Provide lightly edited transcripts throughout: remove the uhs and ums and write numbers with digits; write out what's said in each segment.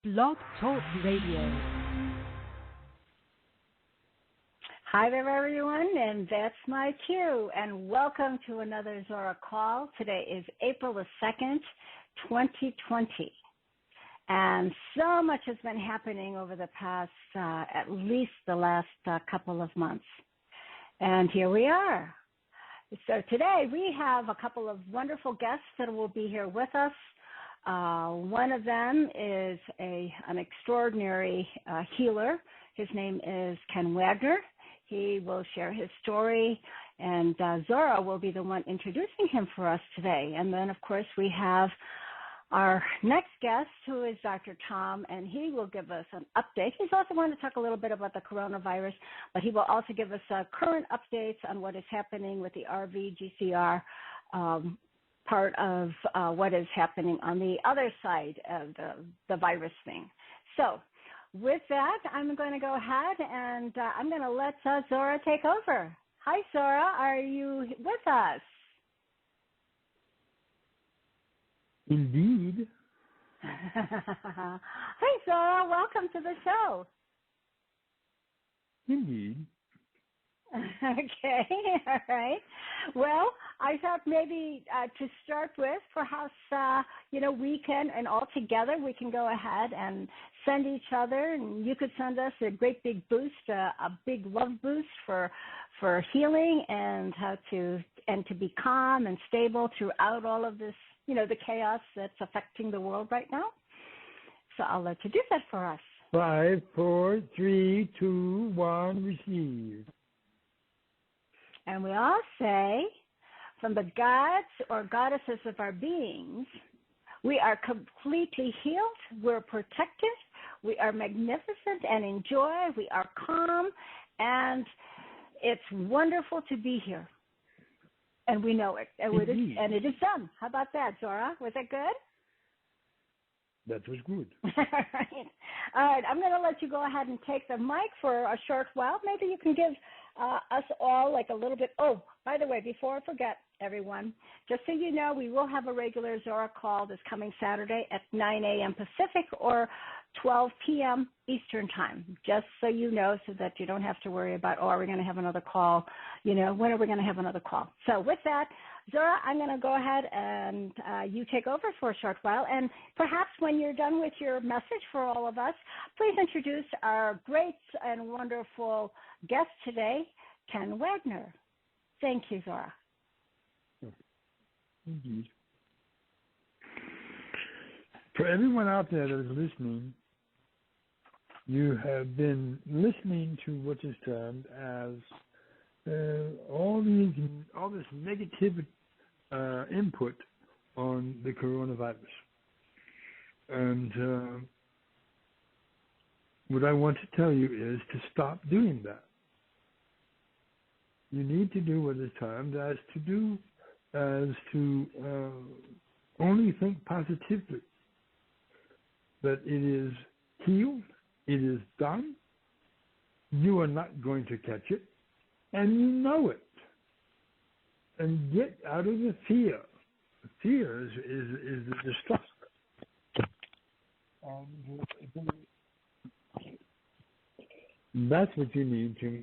Blog Talk Radio. Hi there, everyone, and that's my cue. And welcome to another Zorra call. Today is April the 2nd, 2020. And so much has been happening over the past, at least the last couple of months. And here we are. So today we have a couple of wonderful guests that will be here with us. One of them is an extraordinary healer. His name is Ken Wagner. He will share his story, and Zorra will be the one introducing him for us today. And then, of course, we have our next guest, who is Dr. Tom, and he will give us an update. He's also going to talk a little bit about the coronavirus, but he will also give us current updates on what is happening with the RV GCR part of what is happening on the other side of the virus thing. So with that, I'm going to go ahead and I'm going to let Zorra take over. Hi, Zorra. Are you with us? Indeed. Hi, Zorra. Welcome to the show. Indeed. Okay, all right. Well, I thought maybe to start with, perhaps, we can, and all together, we can go ahead and send each other, and you could send us a great big boost, a big love boost for healing and to be calm and stable throughout all of this, the chaos that's affecting the world right now. So I'll let you do that for us. 5, 4, 3, 2, 1, receive. And we all say, from the gods or goddesses of our beings, we are completely healed, we're protected, we are magnificent and in joy, we are calm, and it's wonderful to be here. And we know it, and it is done. How about that, Zorra? Was that good? That was good. All right. I'm going to let you go ahead and take the mic for a short while. Maybe you can give us all like a little bit. Oh, by the way, before I forget, everyone, just so you know, we will have a regular Zorra call this coming Saturday at 9 a.m. Pacific or 12 p.m. Eastern time, just so you know, so that you don't have to worry about, are we going to have another call? When are we going to have another call? So with that, Zorra, I'm going to go ahead and you take over for a short while. And perhaps when you're done with your message for all of us, please introduce our great and wonderful guest today, Ken Wagner. Thank you, Zorra. Indeed. For everyone out there that is listening, you have been listening to what is termed as all this negative input on the coronavirus. And what I want to tell you is to stop doing that. You need to do what is termed as to only think positively, that it is healed, it is done, you are not going to catch it, and you know it. And get out of the fear. The fear is the distrust. That's what you need to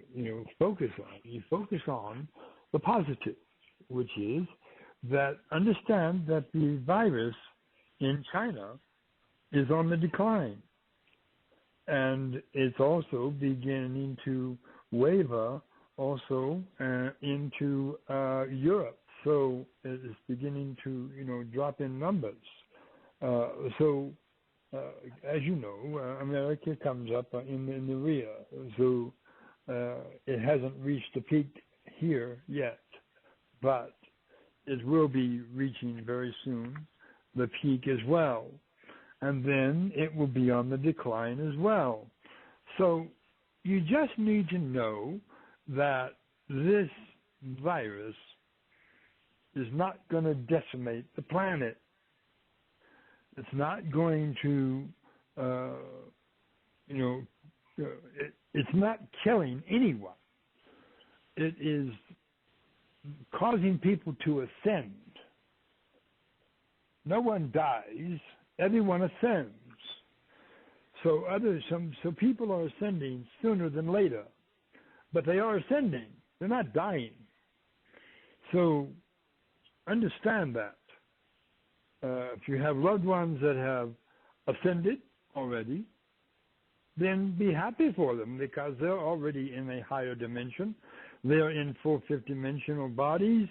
focus on. You focus on the positive, which is that understand that the virus in China is on the decline. And it's also beginning to waver also into Europe. So it's beginning to, drop in numbers. As you know, America comes up in the rear. So it hasn't reached the peak here yet, but it will be reaching very soon the peak as well. And then it will be on the decline as well. So you just need to know that this virus is not going to decimate the planet. It's not going to, it's not killing anyone. It is causing people to ascend. No one dies, everyone ascends. So people are ascending sooner than later, but they are ascending. They're not dying. So understand that. If you have loved ones that have ascended already, then be happy for them because they're already in a higher dimension. They're in full fifth-dimensional bodies,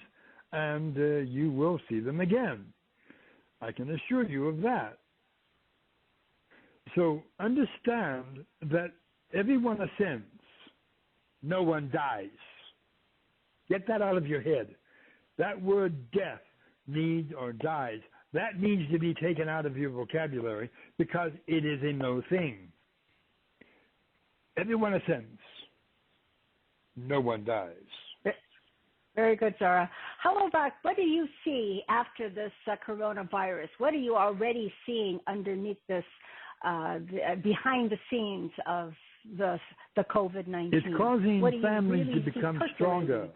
and you will see them again. I can assure you of that. So understand that everyone ascends. No one dies. Get that out of your head. That word death needs or dies. That needs to be taken out of your vocabulary because it is a no thing. Everyone ascends. No one dies. Very good, Zorra. How about, what do you see after this coronavirus? What are you already seeing underneath this, behind the scenes of the COVID-19? It's causing families to become stronger.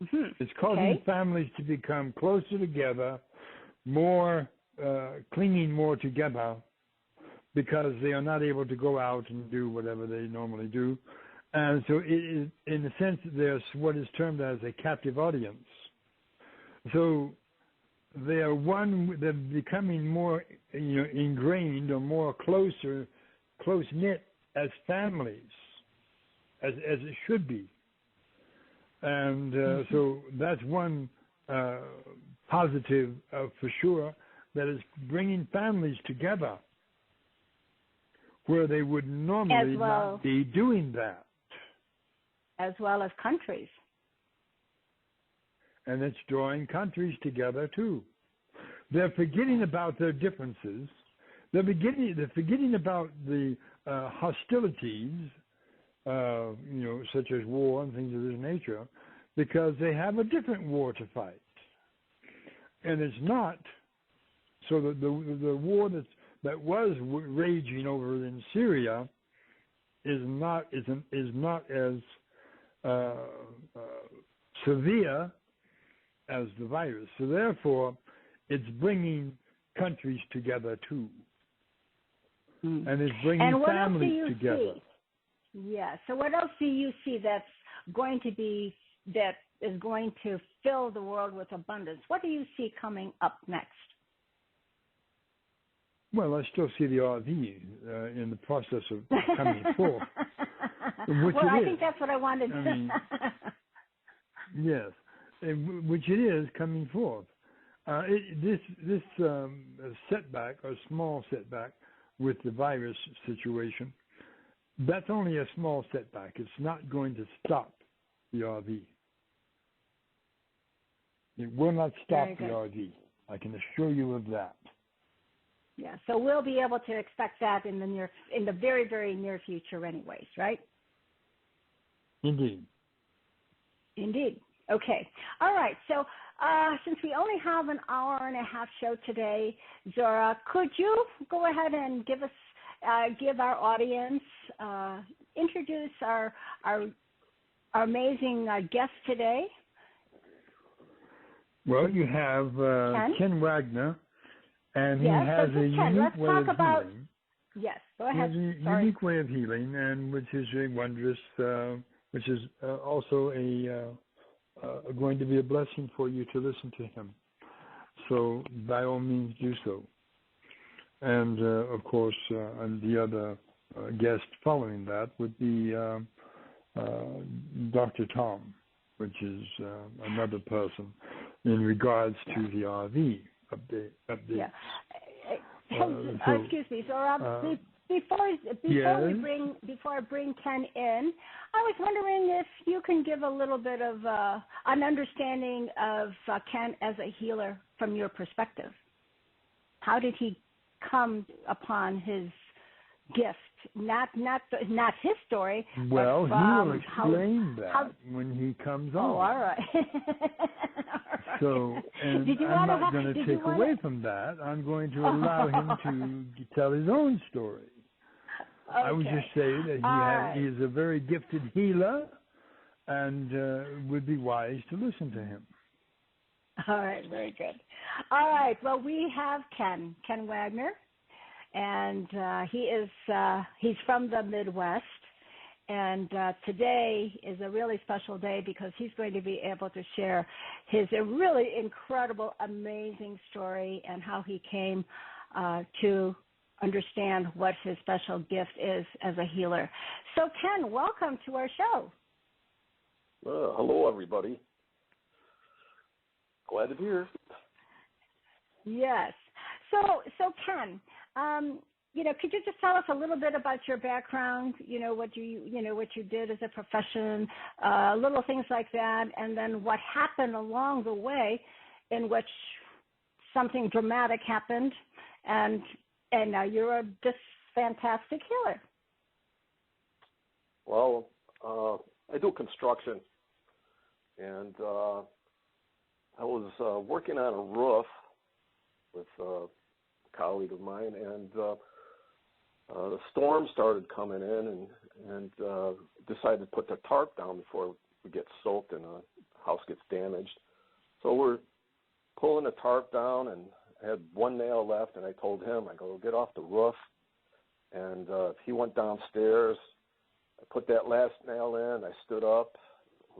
Mm-hmm. It's causing families to become closer together, more clinging more together, because they are not able to go out and do whatever they normally do. And so it is, in a sense, there's what is termed as a captive audience. So they're becoming more ingrained or more close-knit as families, as it should be. And so that's one positive for sure, that is bringing families together where they would normally not be doing that. As well as countries. And it's drawing countries together too. They're forgetting about their differences. They're forgetting about the hostilities, such as war and things of this nature, because they have a different war to fight. And it's not so that the war that was raging over in Syria is not as severe as the virus. So therefore, it's bringing countries together too, and it's bringing families together. Yeah. So what else do you see that is going to fill the world with abundance? What do you see coming up next? Well, I still see the RV in the process of coming forth. I think that's what I wanted. Yes, which it is coming forth. This setback, or small setback, with the virus situation, that's only a small setback. It's not going to stop the RV. It will not stop the RV. I can assure you of that. Yeah, so we'll be able to expect that in the very, very near future anyways, right? Indeed. Okay. All right. So since we only have an hour and a half show today, Zorra, could you go ahead and give our audience, introduce our amazing guest today? Well, you have Ken Wagner, and he has a unique way of healing. Yes, go ahead. He has a unique way of healing, and which is a wondrous, which is also going to be a blessing for you to listen to him. So by all means do so. And of course, and the other guest following that would be Dr. Tom, which is another person in regards to the RV update. Yeah. Excuse me, Zorra. Before I bring Ken in, I was wondering if you can give a little bit of an understanding of Ken as a healer from your perspective. How did he come upon his gift? Not his story. Well, he will explain that when he comes on. Oh, all right. So, and I'm not going to take away from that. I'm going to allow him to tell his own story. Okay. I would just say that he is a very gifted healer, and would be wise to listen to him. All right, very good. All right, well, we have Ken Wagner, and he's from the Midwest. And today is a really special day because he's going to be able to share his really incredible, amazing story and how he came to understand what his special gift is as a healer. So, Ken, welcome to our show. Hello, everybody. Glad to be here. Yes. So Ken, could you just tell us a little bit about your background? What you did as a profession, little things like that, and then what happened along the way, in which something dramatic happened, and now you're this fantastic healer. Well, I do construction, and I was working on a roof with a colleague of mine, and the storm started coming in, and decided to put the tarp down before we get soaked and the house gets damaged. So we're pulling the tarp down, and I had one nail left, and I told him, I go, get off the roof. And he went downstairs. I put that last nail in. I stood up.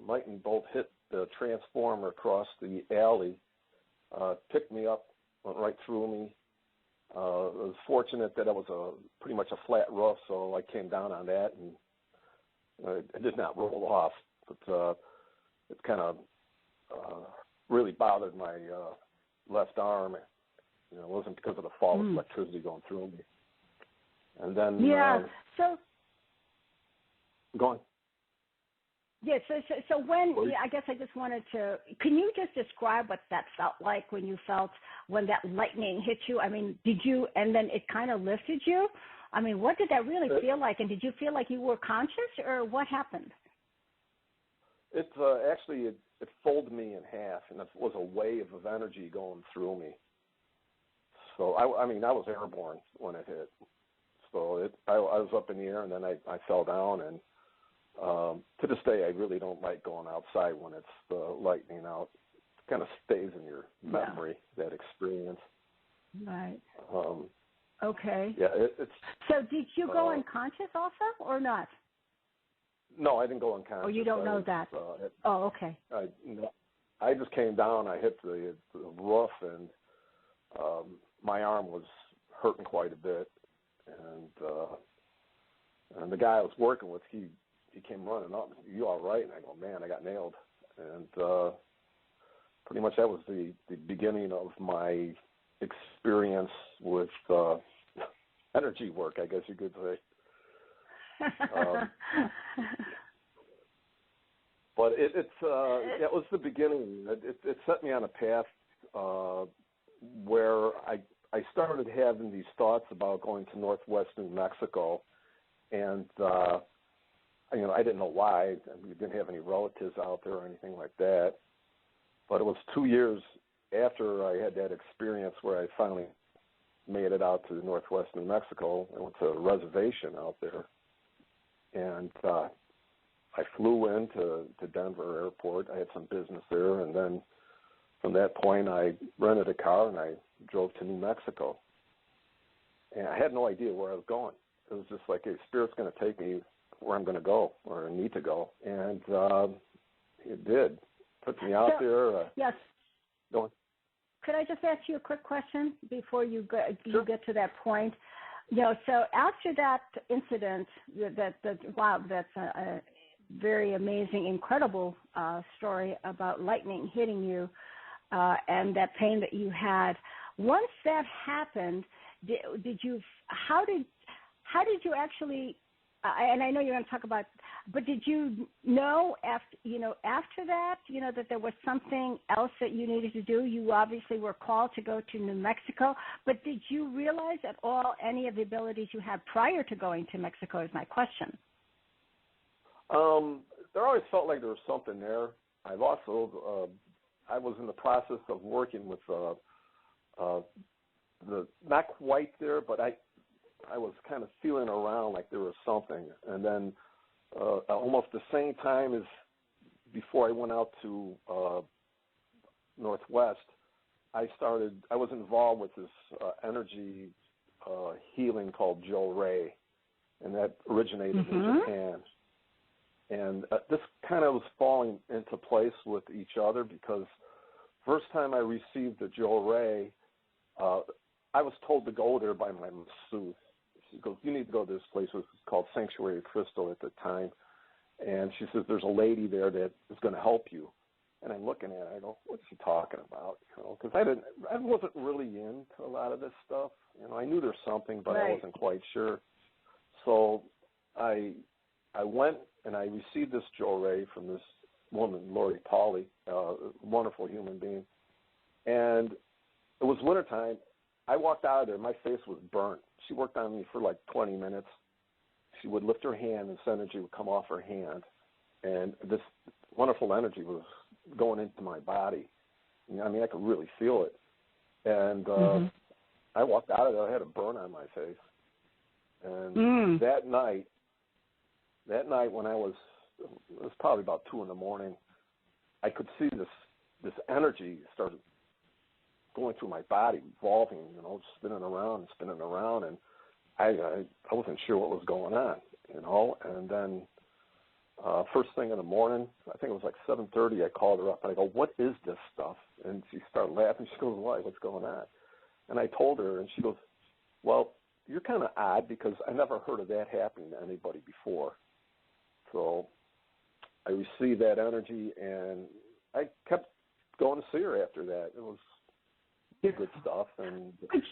Lightning bolt hit the transformer across the alley, picked me up, went right through me. I was fortunate that it was pretty much a flat roof, so I came down on that, and it did not roll off. But it kind of really bothered my left arm. It wasn't because of the fall of electricity going through me. And then so go on. Yes. So when I guess I just wanted to. Can you just describe what that felt like when that lightning hit you? I mean, did you? And then it kind of lifted you. I mean, what did that really feel like? And did you feel like you were conscious, or what happened? It actually it folded me in half, and it was a wave of energy going through me. So I was airborne when it hit. So I was up in the air, and then I fell down, and to this day, I really don't like going outside when it's lightning out. It kind of stays in your memory, that experience. Right. Okay. Yeah. So did you go unconscious also, or not? No, I didn't go unconscious. Oh, you don't know that. Okay. I just came down. I hit the roof, and my arm was hurting quite a bit. And the guy I was working with, he came running up. You all right? And I go, man, I got nailed. And pretty much that was the beginning of my experience with energy work, I guess you could say. But it was the beginning. It set me on a path where I started having these thoughts about going to Northwest New Mexico, and I didn't know why. We didn't have any relatives out there or anything like that. But it was 2 years after I had that experience where I finally made it out to Northwest New Mexico. I went to a reservation out there, and I flew into Denver Airport. I had some business there, and then from that point, I rented a car and I drove to New Mexico. And I had no idea where I was going. It was just like, hey, Spirit's going to take me where I'm going to go, where I need to go. And it did. Took me out there. Yes. Go on. Could I just ask you a quick question before you get to that point? So after that incident, that's a very amazing, incredible story about lightning hitting you and that pain that you had. Once that happened, how did you actually? And I know you're going to talk about, but did you know after that, that there was something else that you needed to do? You obviously were called to go to New Mexico, but did you realize at all any of the abilities you had prior to going to Mexico is my question. There always felt like there was something there. I've also, I was in the process of working with not quite there, but I was kind of feeling around like there was something. And then almost the same time as before I went out to Northwest, I was involved with this energy healing called Joe Ray, and that originated in Japan. And this kind of was falling into place with each other because first time I received the Joe Ray, I was told to go there by my masseuse. She goes, you need to go to this place. It was called Sanctuary Crystal at the time. And she says, there's a lady there that is going to help you. And I'm looking at her, I go, what's she talking about? You know, because I wasn't really into a lot of this stuff. You know, I knew there's something, but I wasn't quite sure. So I went and I received this Joe Ray from this woman, Lori Pauley, a wonderful human being. And it was wintertime. I walked out of there. My face was burnt. She worked on me for like 20 minutes. She would lift her hand, and this energy would come off her hand. And this wonderful energy was going into my body. I mean, I could really feel it. And I walked out of there. I had a burn on my face. And that night when it was probably about 2 a.m, I could see this energy started going through my body, revolving, you know, spinning around, and I wasn't sure what was going on, you know. And then first thing in the morning, I think it was like 7:30, I called her up and I go, what is this stuff? And she started laughing. She goes, why? What's going on? And I told her, and she goes, well, you're kind of odd because I never heard of that happening to anybody before. So I received that energy, and I kept going to see her after that. It was good stuff, and could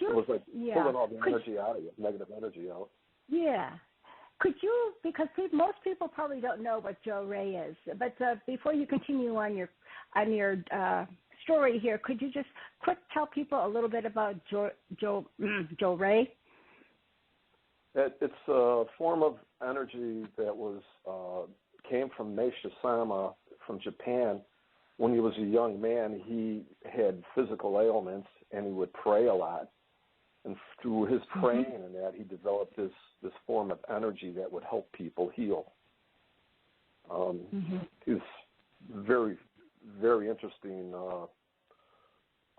you? It was like pulling all the energy out of you, negative energy out. Yeah. Could you? Because most people probably don't know what Joe Ray is. But before you continue on your story here, could you just quick tell people a little bit about Joe Ray? It's a form of energy that was came from Meisha-sama from Japan. When he was a young man, he had physical ailments, and he would pray a lot. And through his praying and that, he developed this form of energy that would help people heal. He was very, very interesting.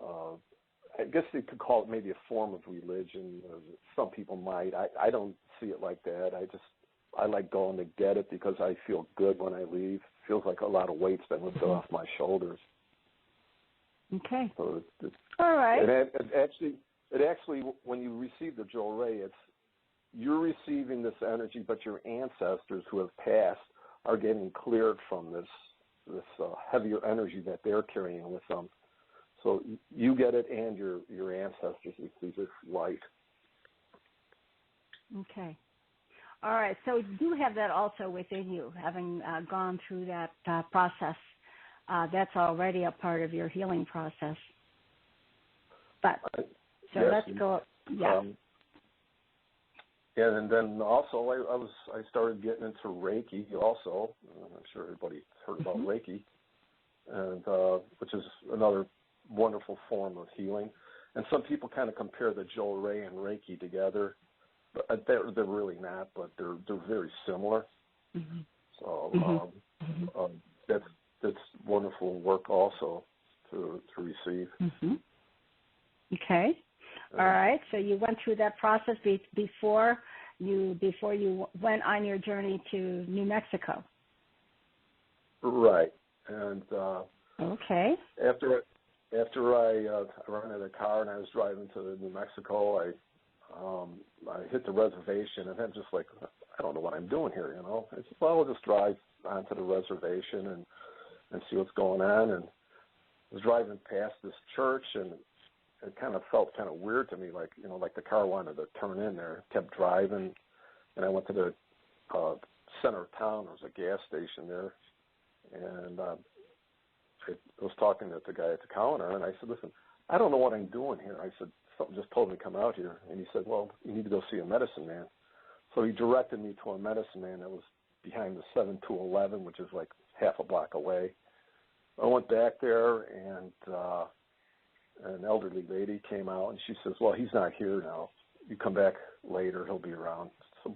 I guess you could call it maybe a form of religion. Some people might. I don't see it like that. I like going to get it because I feel good when I leave. It feels like a lot of weight's been lifted off my shoulders. Okay. So all right. It actually, when you receive the Joe Ray, you're receiving this energy, but your ancestors who have passed are getting cleared from this heavier energy that they're carrying with them. So you get it, and your ancestors receive this light. Okay. All right. So you have that also within you, having gone through that process. That's already a part of your healing process. But yes, let's go. Yeah. And then also I started getting into Reiki also. I'm sure everybody's heard about Reiki, and which is another wonderful form of healing. And some people kind of compare the Joe Ray and Reiki together, but they're really not. But they're very similar. So that's wonderful work also to receive. Okay. All right. So you went through that process before you went on your journey to New Mexico. Right. And okay. After I rented a car and I was driving to New Mexico, I hit the reservation, and I'm just like, I don't know what I'm doing here, you know. I said, well, I'll just drive onto the reservation and see what's going on. And I was driving past this church, and it kind of felt kind of weird to me, like, you know, like the car wanted to turn in there. Kept driving, and I went to the center of town. There was a gas station there, and I was talking to the guy at the counter, and I said, listen, I don't know what I'm doing here. I said, something just told me to come out here. And he said, well, you need to go see a medicine man. So he directed me to a medicine man that was behind the 7-Eleven, which is like half a block away. I went back there, and an elderly lady came out, and she says, well, he's not here now. You come back later, he'll be around. So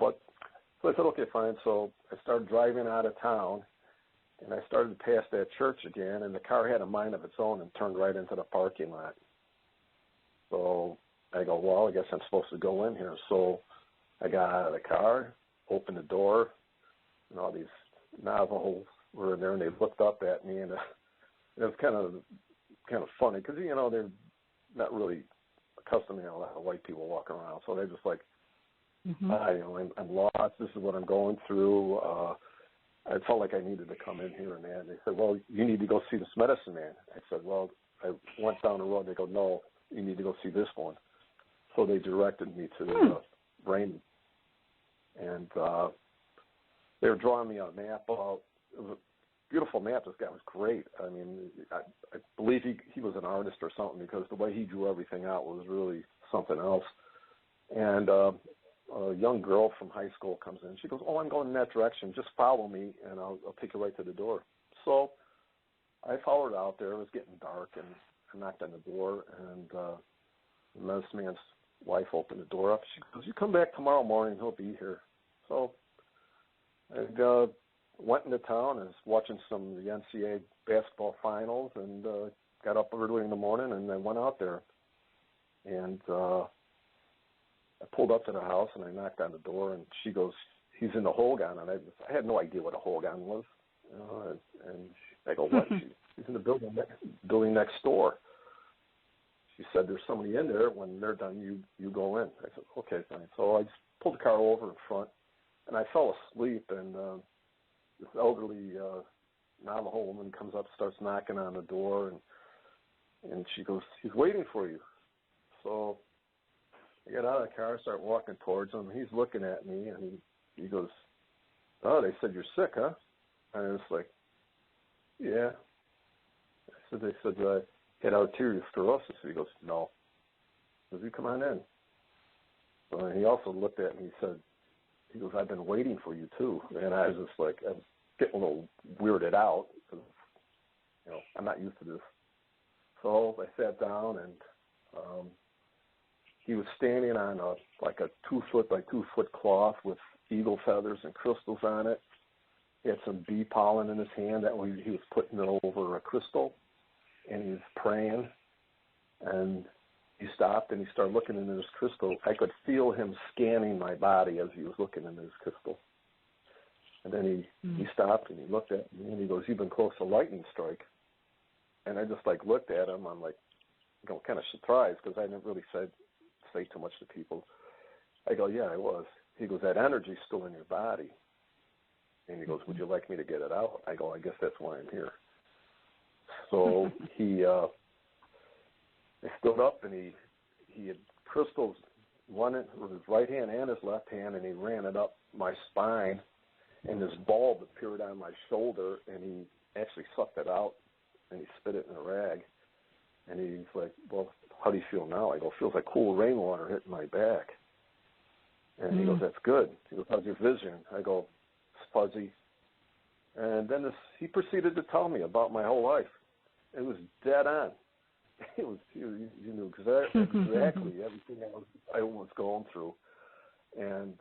I said, okay, fine. So I started driving out of town, and I started to pass that church again, and the car had a mind of its own and turned right into the parking lot. So I go, well, I guess I'm supposed to go in here. So I got out of the car, opened the door, and all these Navajos were in there, and they looked up at me, and it was kind of funny because, you know, they're not really accustomed to a lot of white people walking around. So they're just like, you know, I'm lost. This is what I'm going through. I felt like I needed to come in here and that. And they said, well, you need to go see this medicine man. I said, well, I went down the road. They go, no, you need to go see this one. So they directed me to Raymond. And they were drawing me a map out. It was a beautiful map. This guy was great. I mean, I believe he was an artist or something because the way he drew everything out was really something else. And a young girl from high school comes in. She goes, oh, I'm going in that direction. Just follow me, and I'll take you right to the door. So I followed her out there. It was getting dark, and I knocked on the door, and the medicine man's wife opened the door up. She goes, you come back tomorrow morning. He'll be here. So I went into town and was watching some of the NCAA basketball finals, and got up early in the morning, and I went out there. And I pulled up to the house, and I knocked on the door, and she goes, he's in the Hogan. And I had no idea what a Hogan was. You know, and I go, what? He's in the building next door. She said, there's somebody in there. When they're done, you go in. I said, okay, fine. So I just pulled the car over in front, and I fell asleep, and this elderly Navajo woman comes up, starts knocking on the door, and she goes, he's waiting for you. So I get out of the car, start walking towards him. He's looking at me, and he goes, oh, they said you're sick, huh? And I was like, yeah. They said I had arterial sclerosis. He goes, no. I said, you come on in. So he also looked at me and he goes, I've been waiting for you too. And I was just like, I was getting a little weirded out because, you know, I'm not used to this. So I sat down, and he was standing on a 2-foot by 2-foot cloth with eagle feathers and crystals on it. He had some bee pollen in his hand. That way he was putting it over a crystal, and he was praying. And he stopped, and he started looking into this crystal. I could feel him scanning my body as he was looking into this crystal. And then he stopped, and he looked at me, and he goes, you've been close to lightning strike. And I just looked at him. I'm kind of surprised because I never really say too much to people. I go, yeah, I was. He goes, that energy's still in your body. And he goes, would you like me to get it out? I go, I guess that's why I'm here. So I stood up, and he had crystals, one with his right hand and his left hand, and he ran it up my spine, and this bulb appeared on my shoulder, and he actually sucked it out, and he spit it in a rag. And he's like, well, how do you feel now? I go, feels like cool rainwater hitting my back. And he goes, that's good. He goes, how's your vision? I go, it's fuzzy. And then he proceeded to tell me about my whole life. It was dead on. You knew exactly everything I was going through. And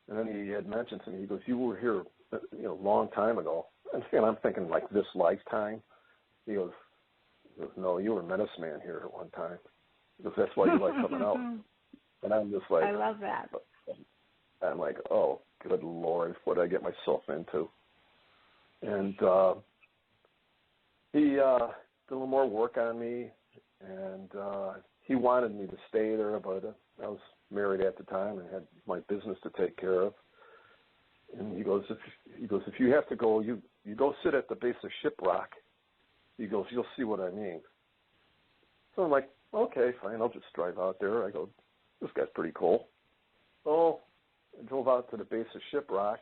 then he had mentioned to me, he goes, you were here, a long time ago. And I'm thinking like this lifetime. He goes, no, you were a medicine man here at one time. He goes, that's why you like coming out. And I'm just like, I love that. I'm like, oh, good Lord, what did I get myself into? And he did a little more work on me, and he wanted me to stay there, but I was married at the time and had my business to take care of. And he goes, if you have to go, you go sit at the base of Shiprock. He goes, you'll see what I mean. So I'm like, okay, fine, I'll just drive out there. I go, this guy's pretty cool. So I drove out to the base of Shiprock.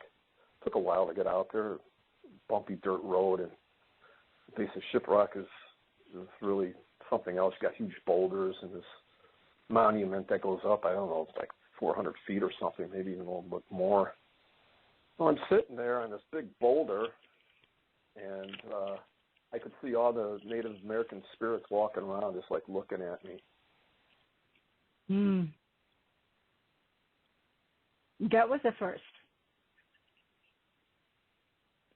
Took a while to get out there, bumpy dirt road, and the base of Shiprock is really something else. You got huge boulders and this monument that goes up, I don't know, it's like 400 feet or something, maybe even a little bit more. So I'm sitting there on this big boulder, and I could see all the Native American spirits walking around just looking at me. That was the first.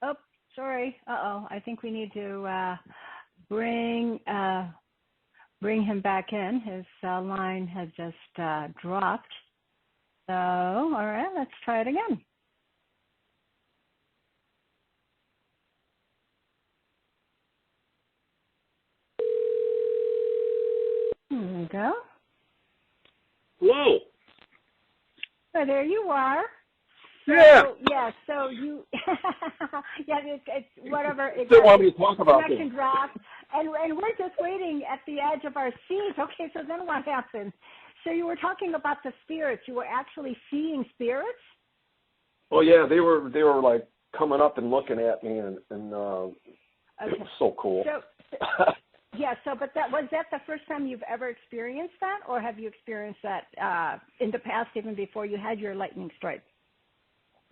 Oh, sorry. I think we need to bring bring him back in. His line has just dropped. So, all right, let's try it again. There we go. Hello. So there you are. Yeah. So you, it's whatever. They want me to talk about this. Connection dropped, and we're just waiting at the edge of our seat. Okay, so then what happened? So you were talking about the spirits. You were actually seeing spirits? Oh yeah, they were like coming up and looking at me, and Okay. it was so cool. But was that the first time you've ever experienced that, or have you experienced that in the past, even before you had your lightning strike?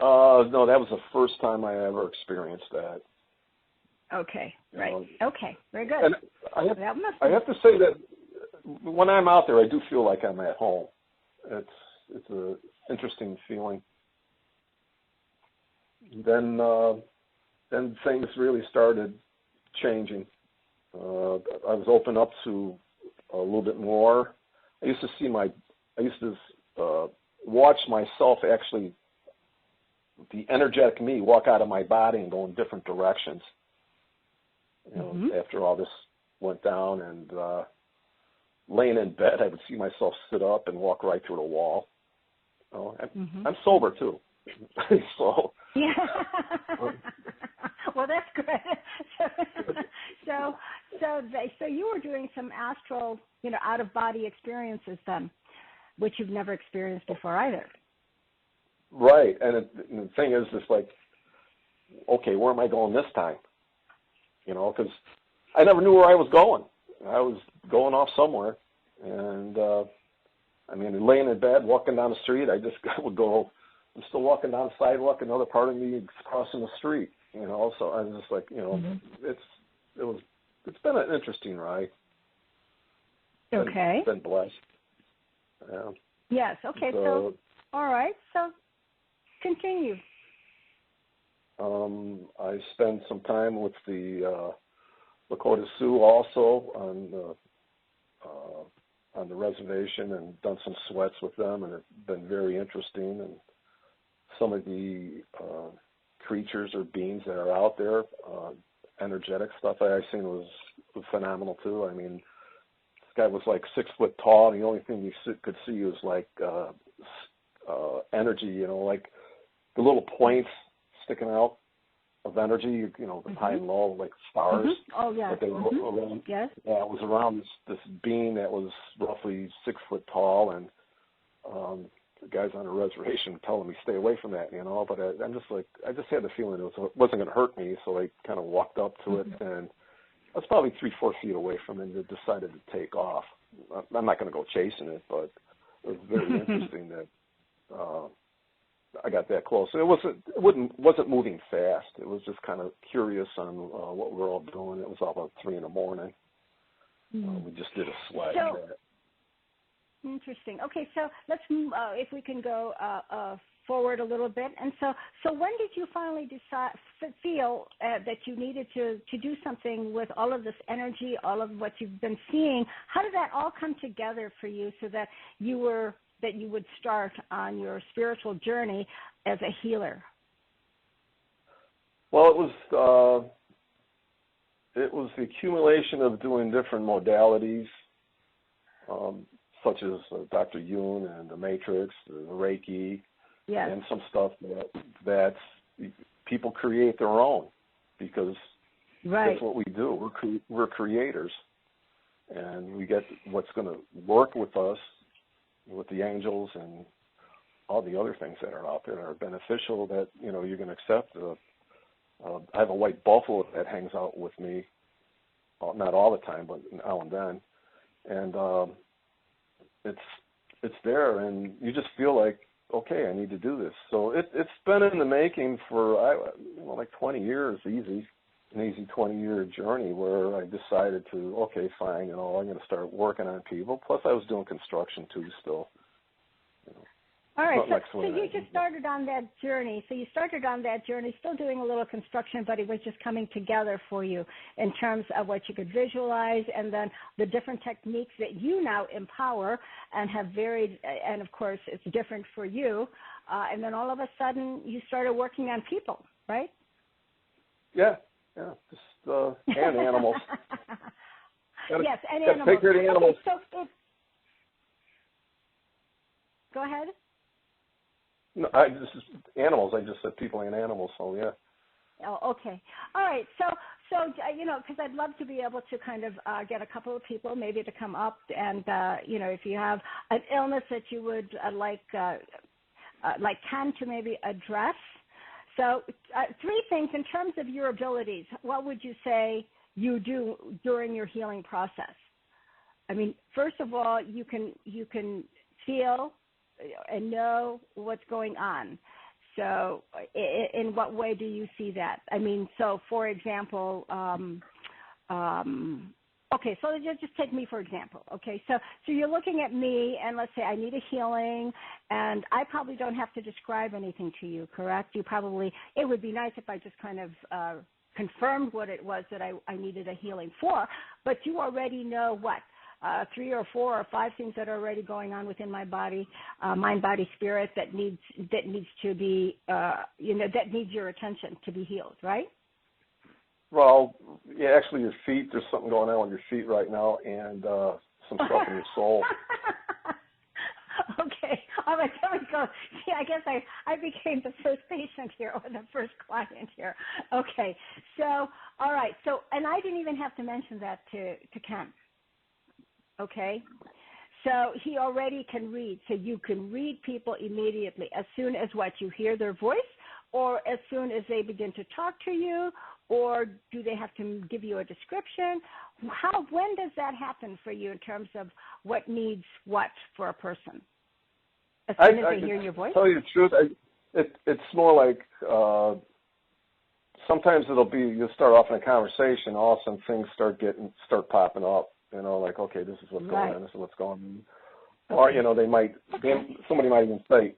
No, that was the first time I ever experienced that. Okay, right. Okay, very good. And I have to say that when I'm out there, I do feel like I'm at home. It's an interesting feeling. Then things really started changing. I was open up to a little bit more. I used to watch myself actually, the energetic me, walk out of my body and go in different directions. You know, after all this went down, and laying in bed, I would see myself sit up and walk right through the wall. Oh, I'm sober too, so. Yeah. Well, that's good. So you were doing some astral, out of body experiences then, which you've never experienced before either. Right, and the thing is, it's like, okay, where am I going this time? Because I never knew where I was going. I was going off somewhere, and laying in bed, walking down the street, I would go. I'm still walking down the sidewalk, another part of me is crossing the street. So I was just like, it's been an interesting ride. Okay. Been blessed. Yeah. Yes. Okay. So all right. So continue. I spent some time with the Lakota Sioux also on the reservation, and done some sweats with them, and it's been very interesting. And some of the creatures or beings that are out there, energetic stuff I've seen was phenomenal too. I mean, this guy was like 6 foot tall, and the only thing you could see was like energy, like the little points sticking out of energy, high and low, like stars. Oh, yeah. But they were around, yes. Yeah, it was around this being that was roughly 6 foot tall, and the guys on the reservation telling me stay away from that, but I'm just like, I just had the feeling it wasn't going to hurt me, so I kind of walked up to it, and I was probably 3-4 feet away from it, and decided to take off. I'm not going to go chasing it, but it was very interesting that I got that close. And it wasn't moving fast. It was just kind of curious on what we're all doing. It was all about 3 in the morning. We just did a sweat. Interesting. Okay, so let's move, if we can go forward a little bit. And so when did you finally feel that you needed to do something with all of this energy, all of what you've been seeing? How did that all come together for you so that you would start on your spiritual journey as a healer? Well, it was the accumulation of doing different modalities, such as Dr. Yoon and the Matrix, the Reiki, yes. and some stuff that people create their own, because that's what we do. We're creators, and we get what's going to work with us, with the angels and all the other things that are out there that are beneficial that you're going to accept. I have a white buffalo that hangs out with me, not all the time, but now and then, and it's there, and you just feel like, okay, I need to do this. So it's been in the making for like 20 years, an easy 20-year journey where I decided to, okay, fine, I'm going to start working on people. Plus, I was doing construction too still. All All right, like so you just started on that journey. So you started on that journey, still doing a little construction, but it was just coming together for you in terms of what you could visualize, and then the different techniques that you now empower and have varied, and of course it's different for you. And then all of a sudden you started working on people, right? Yeah, just and animals. Yes, and animals. Take care of the animals. Okay, go ahead. No, animals. I just said people and animals. So yeah. Oh, okay. All right. So because I'd love to be able to kind of get a couple of people maybe to come up, and if you have an illness that you would like Ken to maybe address. So 3 things in terms of your abilities. What would you say you do during your healing process? I mean, first of all, you can feel and know what's going on. So in what way do you see that? I mean, so for example, okay, so just take me for example. Okay, so you're looking at me, and let's say I need a healing, and I probably don't have to describe anything to you, correct? It would be nice if I just kind of confirmed what it was that I needed a healing for, but you already know what? 3 or 4 or 5 things that are already going on within my body, mind, body, spirit that needs to be, that needs your attention to be healed, right? Well, yeah, actually your feet, there's something going on with your feet right now, and some stuff in your soul. Okay. All right, there we go. See, I guess I became the first patient here, or the first client here. Okay. So, all right. So, and I didn't even have to mention that to Ken. Okay, so he already can read. So you can read people immediately as soon as you hear their voice, or as soon as they begin to talk to you, or do they have to give you a description? When does that happen for you in terms of what needs what for a person? As soon as they hear your voice? Tell you the truth, it's more like sometimes you'll start off in a conversation, all of a sudden things start popping up. Like, okay, this is what's going on, this is what's going on. Okay. Or, somebody might even say,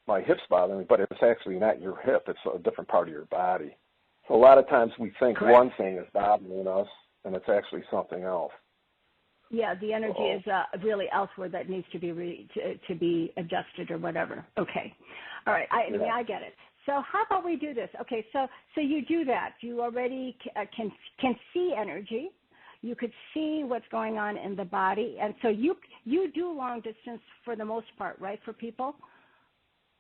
my hip's bothering me, but it's actually not your hip, it's a different part of your body. So a lot of times we think one thing is bothering us, and it's actually something else. Yeah, the energy is really elsewhere that needs to be adjusted or whatever. Okay. All right, I get it. So how about we do this? Okay, so you do that. You already can see energy. You could see what's going on in the body, and so you do long distance for the most part, right, for people?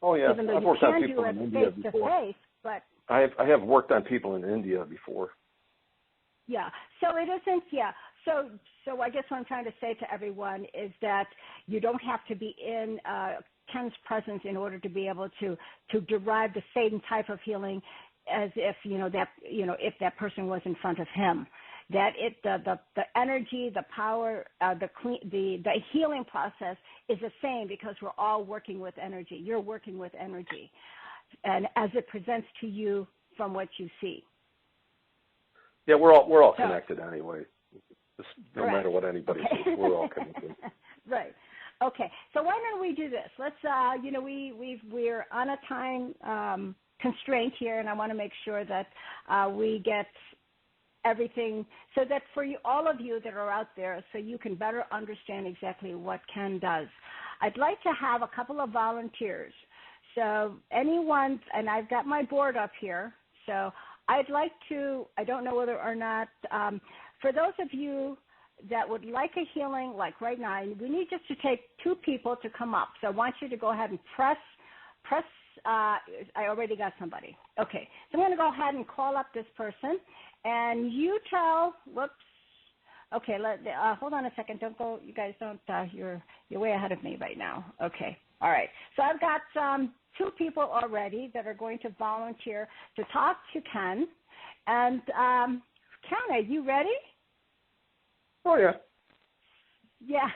Oh yeah, even though I've you worked can on people do in it India face before. to face, but I have worked on people in India before. Yeah. So it isn't. Yeah. So I guess what I'm trying to say to everyone is that you don't have to be in Ken's presence in order to be able to derive the same type of healing as if if that person was in front of him. That the energy, the power, the healing process is the same because we're all working with energy. You're working with energy, and as it presents to you from what you see. Yeah, we're all connected anyway. No matter what anybody says, we're all connected. Right. Okay. So why don't we do this? Let's we're on a time constraint here, and I want to make sure that we get everything so that for you, all of you that are out there, so you can better understand exactly what Ken does. I'd like to have a couple of volunteers. So anyone, and I've got my board up here, so I'd like to, I don't know whether or not, for those of you that would like a healing, like right now, we need just to take 2 people to come up. So I want you to go ahead and press, I already got somebody. Okay, so I'm going to go ahead and call up this person, and you tell, okay, hold on a second, don't go, you guys don't, you're way ahead of me right now. Okay, all right, so I've got 2 people already that are going to volunteer to talk to Ken, and Ken, are you ready? Oh, yeah. Yeah,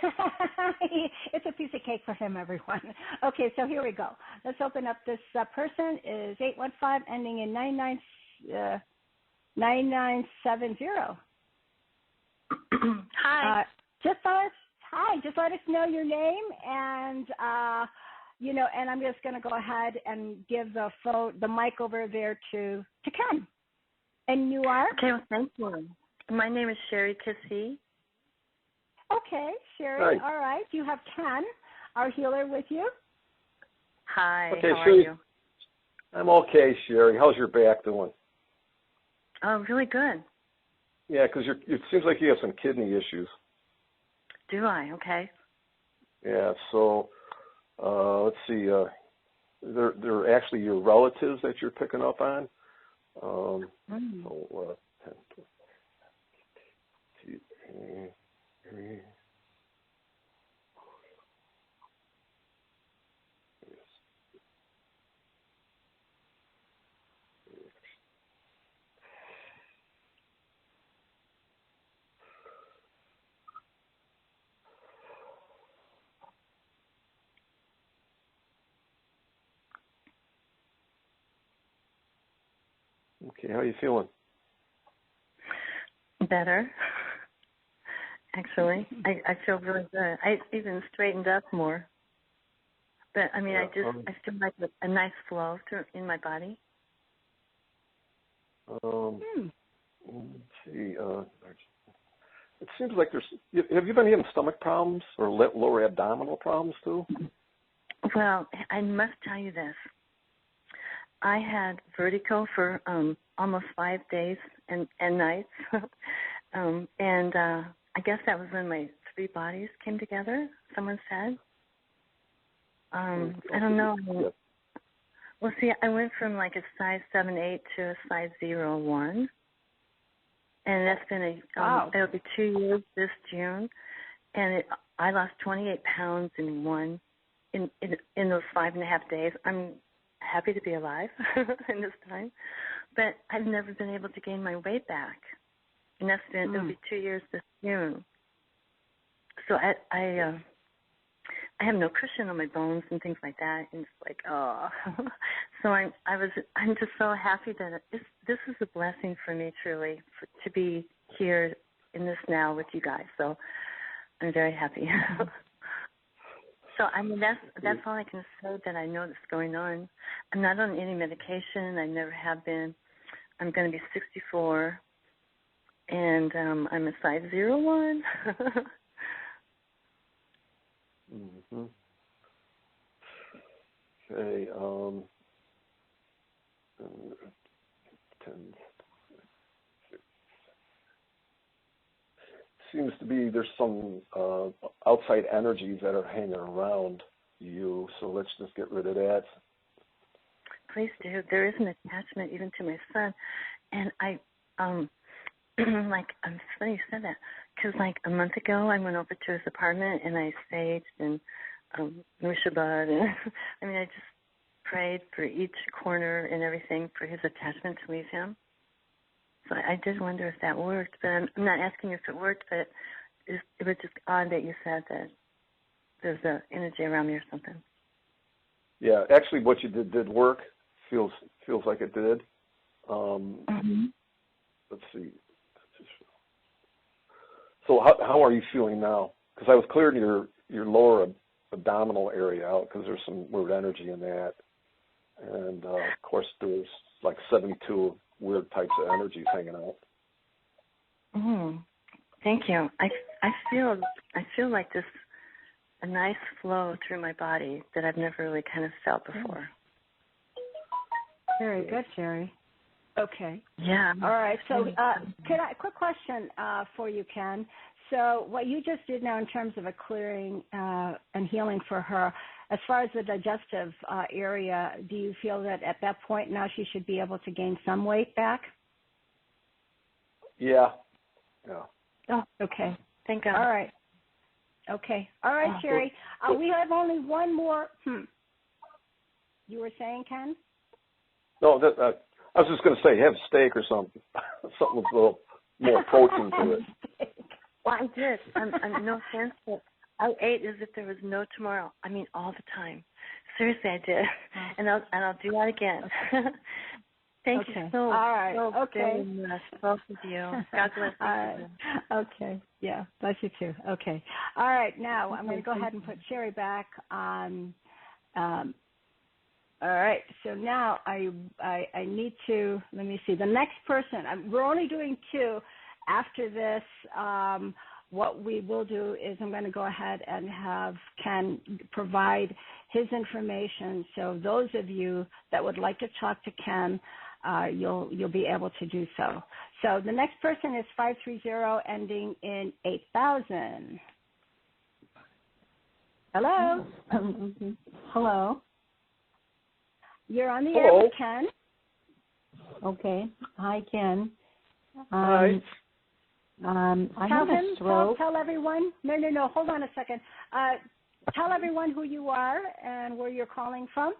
it's a piece of cake for him, everyone. Okay, so here we go. Let's open up this person is 815 ending in 9970. Hi. Just let us know your name and and I'm just going to go ahead and give the mic over there to Ken. And you are? Okay, well, thank you. My name is Sherry Kissy. Okay, Sherry. Hi. All right. You have Ken, our healer, with you. Hi, Okay, how Sherry. are you? I'm okay, Sherry. How's your back doing? Oh, really good. Yeah, because it seems like you have some kidney issues. Do I? Okay. Yeah, so let's see. They're actually your relatives that you're picking up on. So, 10, 2, 3. Okay, how are you feeling? Better. Actually, I feel really good. I even straightened up more. But, I mean, Yeah, I feel like a nice flow in my body. Let's see. It seems like have you been having stomach problems or lower abdominal problems too? Well, I must tell you this. I had vertigo for almost 5 days and nights. I guess that was when my 3 bodies came together, someone said. I don't know. Well, see, I went from like a size 7'8" to a size 0'1". And that's been Wow. It'll be 2 years this June. And I lost 28 pounds in those 5.5 days. I'm happy to be alive in this time. But I've never been able to gain my weight back. And that's been, it'll be 2 years this June. So I have no cushion on my bones and things like that, and it's like, oh. So I'm just so happy that this is a blessing for me, truly, to be here in this now with you guys. So I'm very happy. So I mean, that's all I can say that I know that's going on. I'm not on any medication. I never have been. I'm going to be 64, and I'm a size 0'1". Mm-hmm. Okay. 10. Seems to be there's some outside energies that are hanging around you. So let's just get rid of that. Please do. There is an attachment even to my son, and like, I'm funny you said that, because like a month ago I went over to his apartment and I saged and Shabbat, and I mean I just prayed for each corner and everything for his attachment to leave him. So I did wonder if that worked, but I'm not asking if it worked, but it was just odd that you said that there's an energy around me or something. Yeah, actually, what you did work. Feels like it did. Let's see. So how are you feeling now? Because I was clearing your lower abdominal area out because there's some weird energy in that, and of course there's like 72 weird types of energies hanging out. Thank you. I feel like this a nice flow through my body that I've never really kind of felt before. Very good, Sherry. Okay. Yeah. All right. So, quick question for you, Ken. So, what you just did now in terms of a clearing and healing for her, as far as the digestive area, do you feel that at that point now she should be able to gain some weight back? Yeah. Oh, okay. Thank God. All right. Okay. All right, Sherry. We have only one more. You were saying, Ken? No, I was just going to say have steak or something. Something with a little more protein to it. Well, I did. I'm no offense, but I ate as if there was no tomorrow. I mean, all the time. Seriously, I did, and I'll do that again. Thank you so, all right. so very much, both of you. God bless you. Okay. Yeah, bless you too. Okay. All right. Now I'm going to go ahead and put Sherry back on All right. So now I need to, let me see. The next person, we're only doing two. After this, what we will do is I'm going to go ahead and have Ken provide his information. So those of you that would like to talk to Ken, you'll be able to do so. So the next person is 530 ending in 8000. Hello. Hello. You're on the air with Ken. Okay. Hi, Ken. Hi. I had a stroke. Tell everyone. No. Hold on a second. Tell everyone who you are and where you're calling from.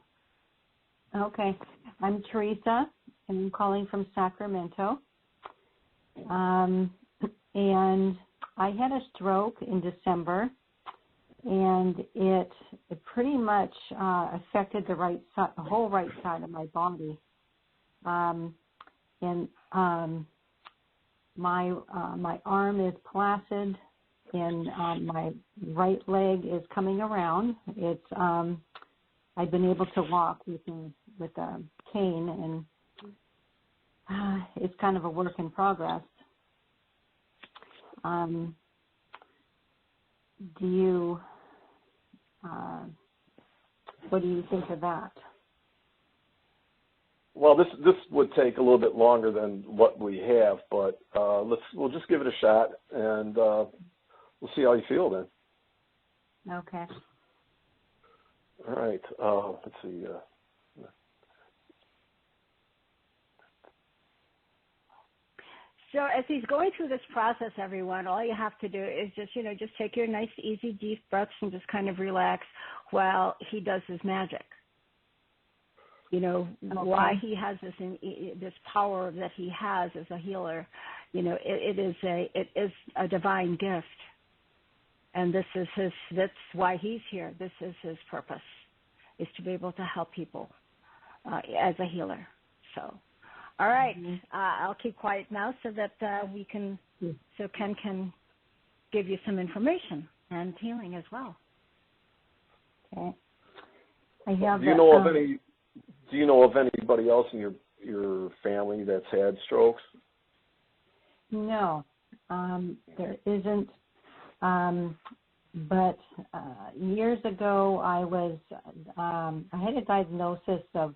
Okay. I'm Teresa, and I'm calling from Sacramento. And I had a stroke in December, and it pretty much affected the whole right side of my body. My arm is placid, and my right leg is coming around. It's I've been able to walk with a cane, and it's kind of a work in progress. What do you think of that? Well, this would take a little bit longer than what we have, but we'll just give it a shot, and we'll see how you feel then. Okay. All right. Let's see. So as he's going through this process, everyone, all you have to do is just take your nice, easy, deep breaths and just kind of relax while he does his magic. Why he has this power that he has as a healer. It is a divine gift, and that's why he's here. This is his purpose, is to be able to help people as a healer. So, all right, I'll keep quiet now so that so Ken can give you some information and healing as well. Okay. Do you know of anybody else in your family that's had strokes? No, there isn't. But years ago, I had a diagnosis of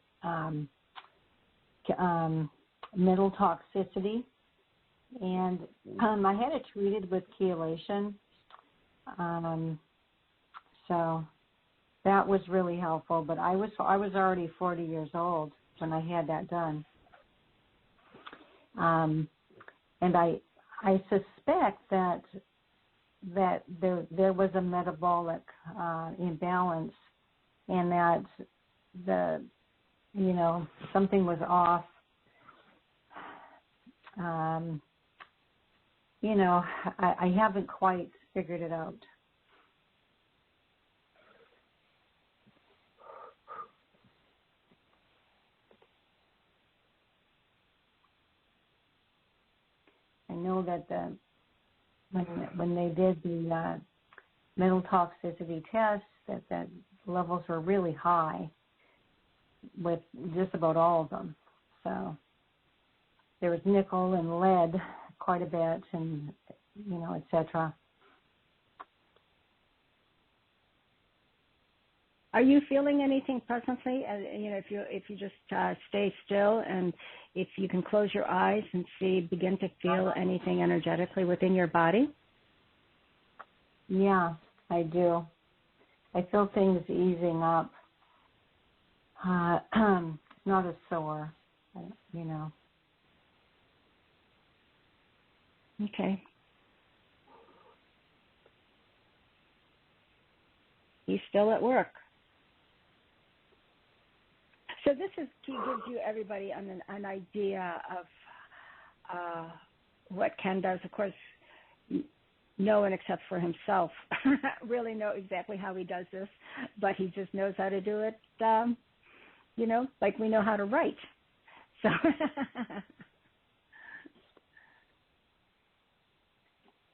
mental toxicity, and I had it treated with chelation. So that was really helpful. But I was already 40 years old when I had that done, and I suspect that there was a metabolic imbalance, and that something was off. I haven't quite figured it out. I know that when they did the mental toxicity test, that levels were really high with just about all of them. So there was nickel and lead quite a bit, and et cetera. Are you feeling anything presently? If you just stay still, and if you can close your eyes and begin to feel anything energetically within your body? Yeah, I do. I feel things easing up. Not as sore, Okay. He's still at work. So this gives you everybody an idea of what Ken does. Of course, no one except for himself really know exactly how he does this, but he just knows how to do it, like we know how to write. So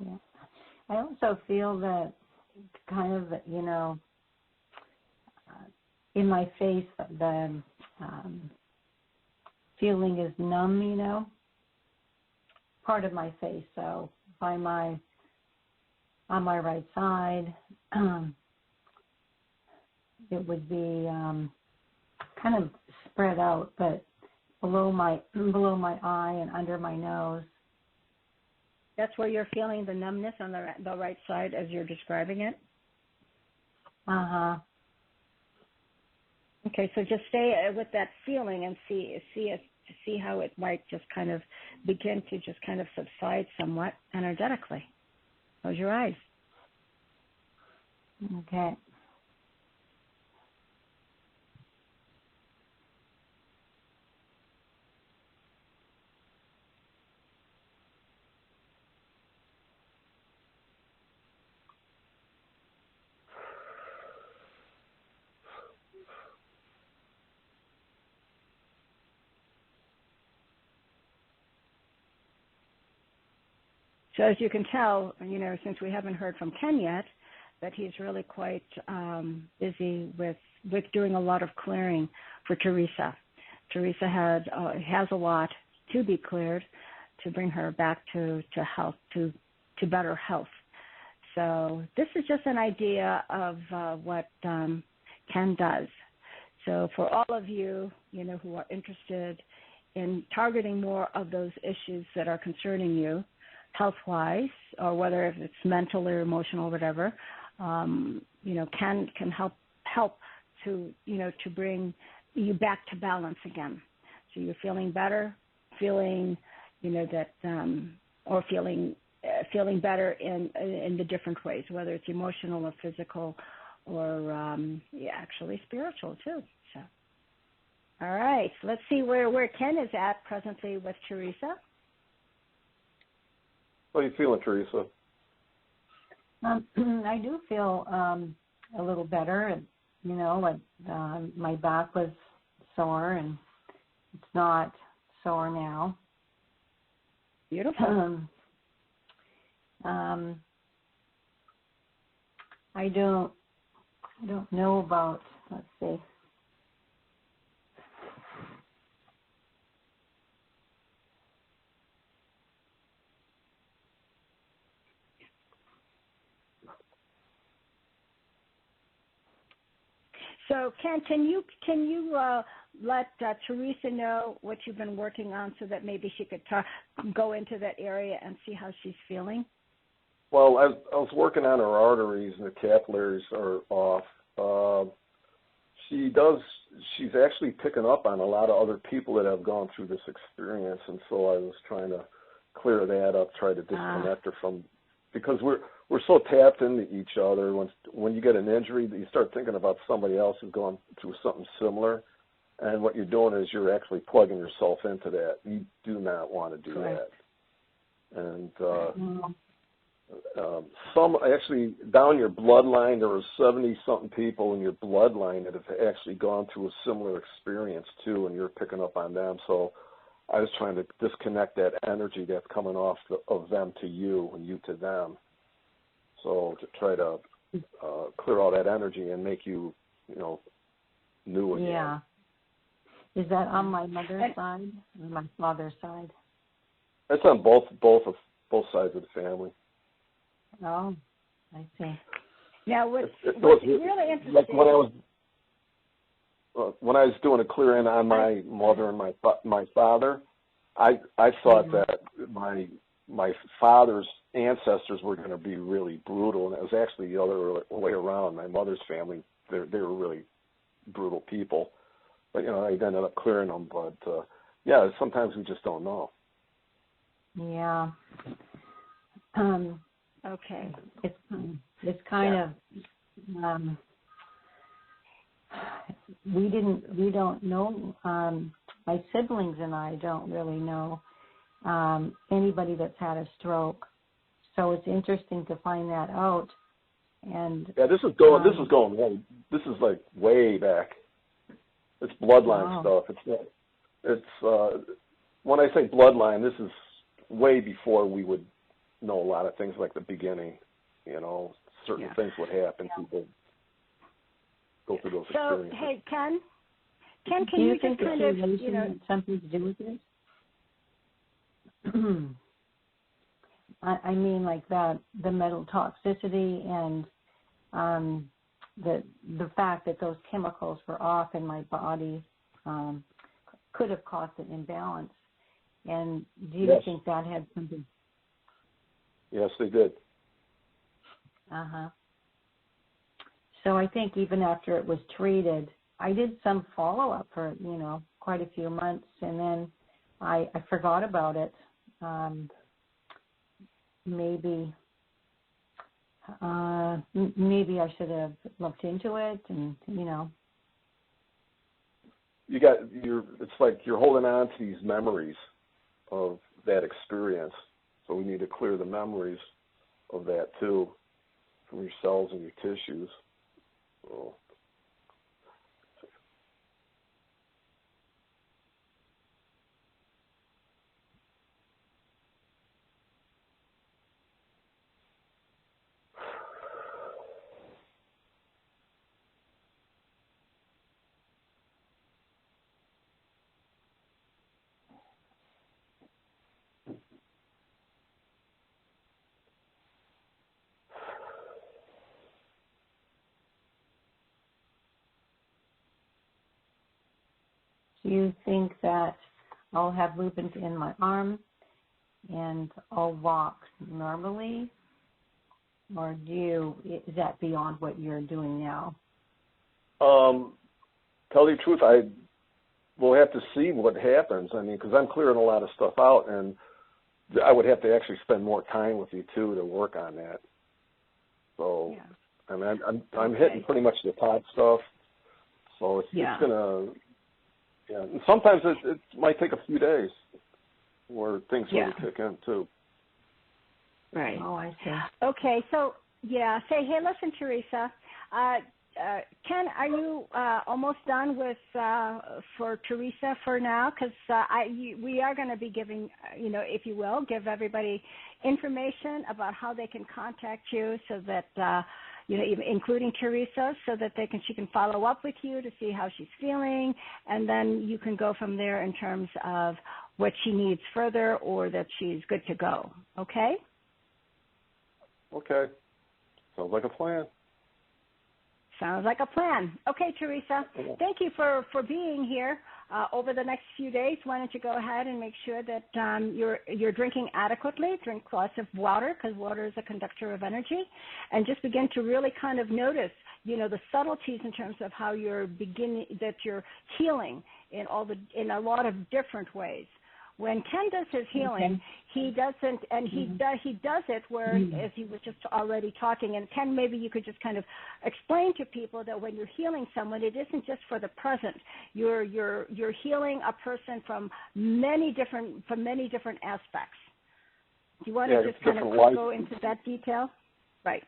yeah. I also feel that kind of, in my face, the feeling is numb, you know, part of my face. So on my right side, it would be kind of spread out, but below my eye and under my nose. That's where you're feeling the numbness on the right side as you're describing it? Uh-huh. Okay, so just stay with that feeling and see how it might just kind of begin to just kind of subside somewhat energetically. Close your eyes. Okay. So as you can tell, you know, since we haven't heard from Ken yet, that he's really quite busy with doing a lot of clearing for Teresa. Teresa has a lot to be cleared to bring her back to health, to better health. So this is just an idea of what Ken does. So for all of you, you know, who are interested in targeting more of those issues that are concerning you, health-wise, or whether if it's mental or emotional or whatever, you know, can help to, you know, to bring you back to balance again. So you're feeling better, feeling, you know, that, or feeling better in the different ways, whether it's emotional or physical or actually spiritual too. So, all right, so let's see where Ken is at presently with Teresa. How are you feeling, Teresa? I do feel a little better. You know, like my back was sore, and it's not sore now. Beautiful. I don't know about. Let's see. So, Ken, can you let Teresa know what you've been working on, so that maybe she could go into that area and see how she's feeling? Well, I was working on her arteries, and the capillaries are off. She's actually picking up on a lot of other people that have gone through this experience, and so I was trying to clear that up, try to disconnect her from, because we're so tapped into each other. When you get an injury, you start thinking about somebody else who's gone through something similar, and what you're doing is you're actually plugging yourself into that. You do not want to do Correct. that. And some actually down your bloodline, there were 70-something people in your bloodline that have actually gone through a similar experience too, and you're picking up on them. So I was trying to disconnect that energy that's coming off of them to you and you to them. So to try to clear all that energy and make you, you know, new again. Yeah. Is that on my mother's side or my father's side? It's on both sides of the family. Oh, I see. Now, what's really interesting. Like when I was doing a clearing on my mother and my father, I thought that my father's ancestors were going to be really brutal, and it was actually the other way around. My mother's family, they were really brutal people, but you know, I ended up clearing them. But yeah, sometimes we just don't know. Yeah. Okay. It's kind of we don't know. My siblings and I don't really know anybody that's had a stroke, so it's interesting to find that out. And yeah, this is like way back. It's bloodline stuff. It's when I say bloodline, this is way before we would know a lot of things, like the beginning. You know, certain things would happen. People. go through those So, experiences. hey, Ken, can do you you think just kind of, you know, had something to do with this? I mean, like the metal toxicity and the fact that those chemicals were off in my body could have caused an imbalance. And do you think that had something? Yes, they did. So I think even after it was treated, I did some follow-up for, you know, quite a few months, and then I forgot about it. Maybe I should have looked into it, and, you know. It's like you're holding on to these memories of that experience. So we need to clear the memories of that too from your cells and your tissues. So. Do you think that I'll have movement in my arm and I'll walk normally? Or is that beyond what you're doing now? Tell you the truth, we'll have to see what happens. I mean, because I'm clearing a lot of stuff out, and I would have to actually spend more time with you too to work on that. So, yeah. I mean, I'm hitting pretty much the top stuff. So it's gonna. Yeah, and sometimes it might take a few days where things really kick in too. Right. Oh, I see. Okay, so hey, listen, Teresa. Ken, are you almost done with for Teresa for now? Because we are going to be giving, you know, if you will, give everybody information about how they can contact you, so that you know, including Teresa, so that she can follow up with you to see how she's feeling, and then you can go from there in terms of what she needs further, or that she's good to go. Okay? Okay. Sounds like a plan. Sounds like a plan. Okay, Teresa, thank you for being here. Over the next few days, why don't you go ahead and make sure that you're drinking adequately. Drink lots of water, because water is a conductor of energy, and just begin to really kind of notice, you know, the subtleties in terms of how you're healing in a lot of different ways. When Ken does his healing, he doesn't, and he does it where, as he was just already talking, and Ken, maybe you could just kind of explain to people that when you're healing someone, it isn't just for the present. You're healing a person from many different aspects. Do you want to just kind of go into that detail? Right.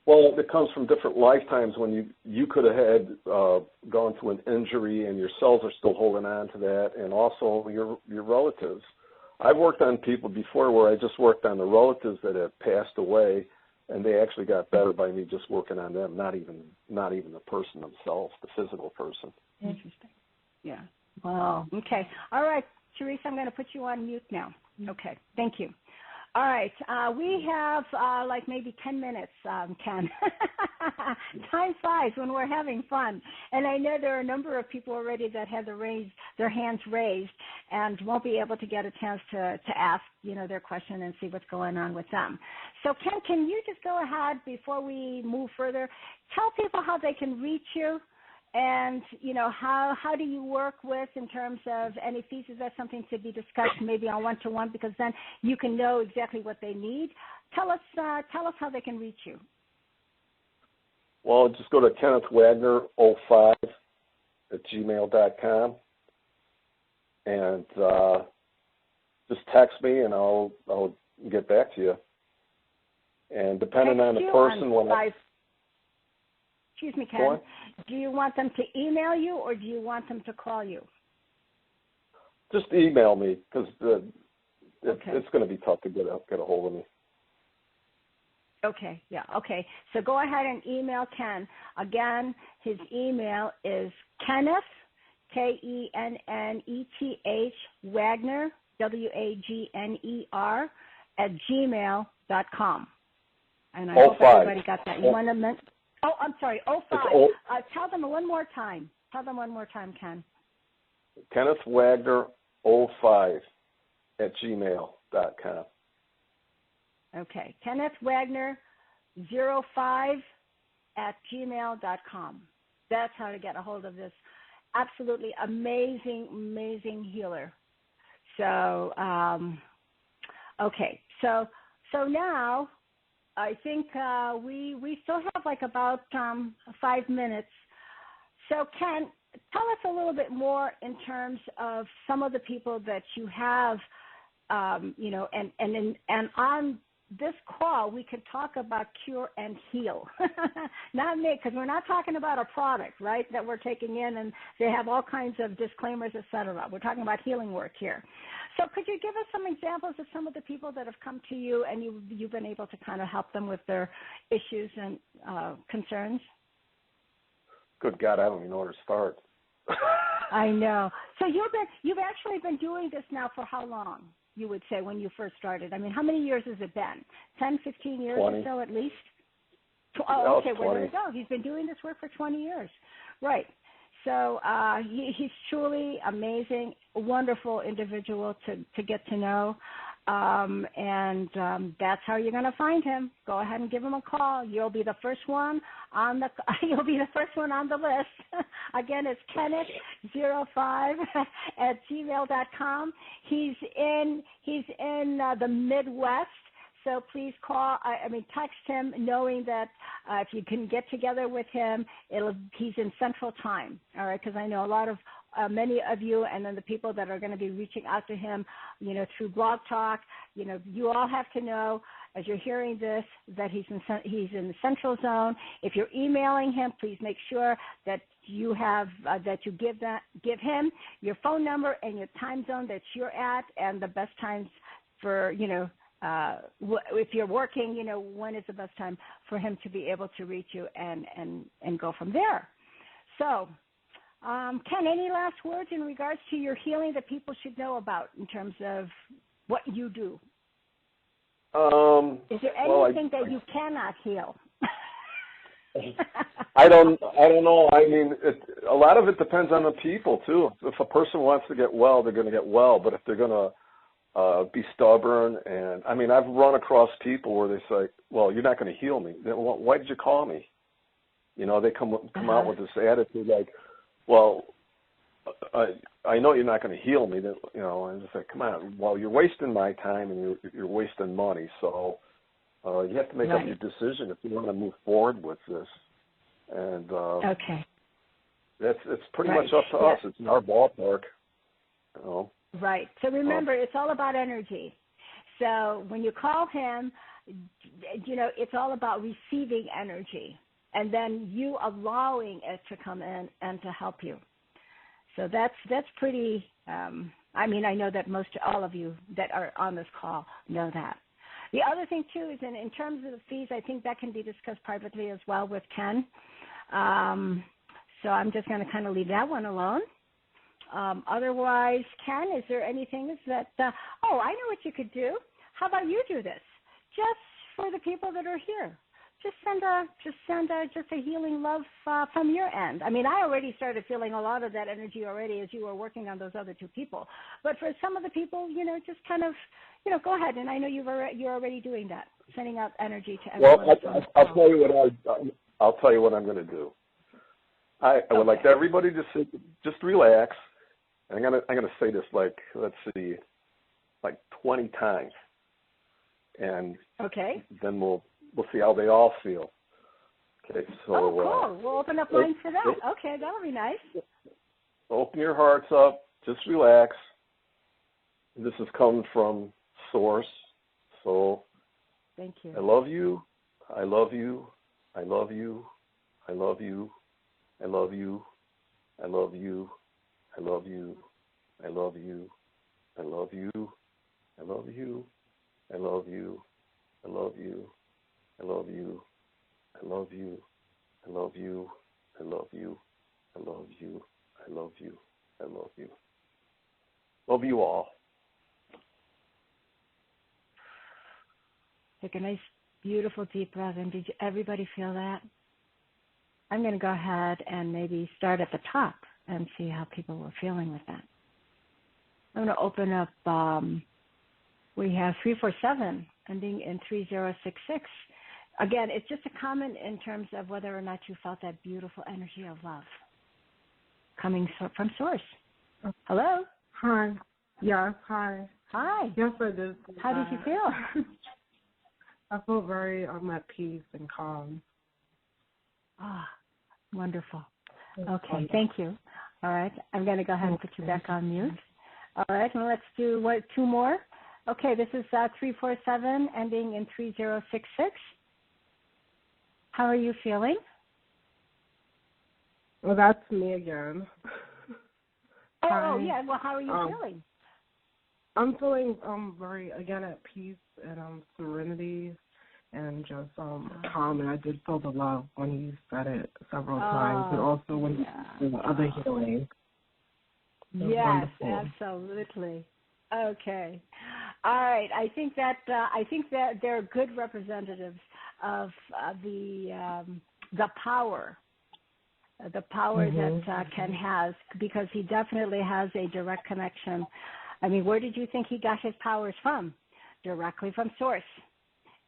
Well, it comes from different lifetimes when you could have had gone through an injury and your cells are still holding on to that, and also your relatives. I've worked on people before where I just worked on the relatives that have passed away, and they actually got better by me just working on them, not even the person themselves, the physical person. Interesting. Yeah. Wow. Okay. All right, Teresa, I'm going to put you on mute now. Okay. Thank you. All right, we have like maybe 10 minutes, Ken. Time flies when we're having fun. And I know there are a number of people already that have their hands raised and won't be able to get a chance to ask, you know, their question and see what's going on with them. So, Ken, can you just go ahead before we move further, tell people how they can reach you? And, you know, how do you work with in terms of any fees? Is that something to be discussed maybe on one-to-one, because then you can know exactly what they need? Tell us how they can reach you. Well, just go to KennethWagner05@gmail.com and just text me and I'll get back to you. And depending on the person, Excuse me, Ken. Do you want them to email you or do you want them to call you? Just email me, because it's going to be tough to get a hold of me. Okay, yeah, okay. So go ahead and email Ken. Again, his email is Kenneth, Kenneth, Wagner, Wagner, @gmail.com. And I hope everybody got that. You want to I'm sorry, 05. Tell them one more time. Tell them one more time, Ken. Kenneth Wagner 05 @gmail.com. Okay, Kenneth Wagner 05 @gmail.com. That's how to get a hold of this absolutely amazing healer. So, okay, so now I think we still have like about 5 minutes. So Ken, tell us a little bit more in terms of some of the people that you have, and on this call we could talk about cure and heal. Not me, because we're not talking about a product, right, that we're taking in and they have all kinds of disclaimers, etc. We're talking about healing work here. So could you give us some examples of some of the people that have come to you and you've been able to kind of help them with their issues and concerns? Good God, I don't even know where to start. I know. So you've actually been doing this now for how long, you would say, when you first started? I mean, how many years has it been? 10, 15 years 20. or so at least? Oh, okay, well, there you go. He's been doing this work for 20 years. Right. So he's truly amazing, wonderful individual to get to know. And that's how you're going to find him. Go ahead and give him a call. You'll be the first one on the list. Again, it's Kenneth05 @gmail.com. He's in the Midwest. So please text him, knowing that if you can get together with him, he's in Central Time, all right? Because I know many of you, and then the people that are going to be reaching out to him, through Blog Talk, you all have to know, as you're hearing this, that he's in the Central Zone. If you're emailing him, please make sure that you have that you give him your phone number and your time zone that you're at, and the best times for if you're working, when is the best time for him to be able to reach you and go from there. So, Ken, any last words in regards to your healing that people should know about in terms of what you do? Is there anything that you cannot heal? I don't know. I mean, a lot of it depends on the people too. If a person wants to get well, they're going to get well. But if they're going to be stubborn, and I mean, I've run across people where they say, "Well, you're not going to heal me. Why did you call me?" They come out with this attitude like, "Well, I know you're not going to heal me." And just like, "Come on, well, you're wasting my time and you're wasting money. So you have to make up your decision if you want to move forward with this." And okay, it's pretty much up to us. It's in our ballpark. Right. So remember, it's all about energy. So when you call him, it's all about receiving energy and then you allowing it to come in and to help you. So that's pretty, I know that all of you that are on this call know that. The other thing, too, is in terms of the fees, I think that can be discussed privately as well with Ken. So I'm just going to kind of leave that one alone. Otherwise, Ken, is there anything that, I know what you could do. How about you do this? Just for the people that are here. Just send a healing love from your end. I mean, I already started feeling a lot of that energy already as you were working on those other two people. But for some of the people, just kind of, go ahead. And I know you're already doing that, sending out energy to everyone. Well, I'll tell you what I'm going to do. I would like everybody to just relax. I'm gonna say this like 20 times, and then we'll see how they all feel. Okay, so cool. We'll open up lines for that. Okay, that'll be nice. Open your hearts up. Just relax. This is coming from Source, so thank you. I love you. I love you. I love you. I love you. I love you. I love you. I love you. I love you. I love you. I love you. I love you. I love you. I love you. I love you. I love you. I love you. I love you. I love you. I love you. Love you all. Take a nice, beautiful deep breath in. Did everybody feel that? I'm going to go ahead and maybe start at the top and see how people were feeling with that. I'm going to open up, we have 347 ending in 3066. Again, it's just a comment in terms of whether or not you felt that beautiful energy of love coming from Source. Hello? Hi. Yes, hi. Hi. Yes, I did. How did you feel? I feel very at peace and calm. Ah, wonderful. Okay, thank you. All right, I'm going to go ahead and put you back on mute. All right, well, let's do two more. Okay, this is 347 ending in 3066. How are you feeling? Well, that's me again. Oh, yeah. Well, how are you feeling? I'm feeling very, again, at peace and serenity and just calm. And I did feel the love when you said it several times, but also when the other healing. Yes, absolutely. Okay. All right. I think that they're good representatives of the power. The power that Ken has, because he definitely has a direct connection. I mean, where did you think he got his powers from? Directly from Source.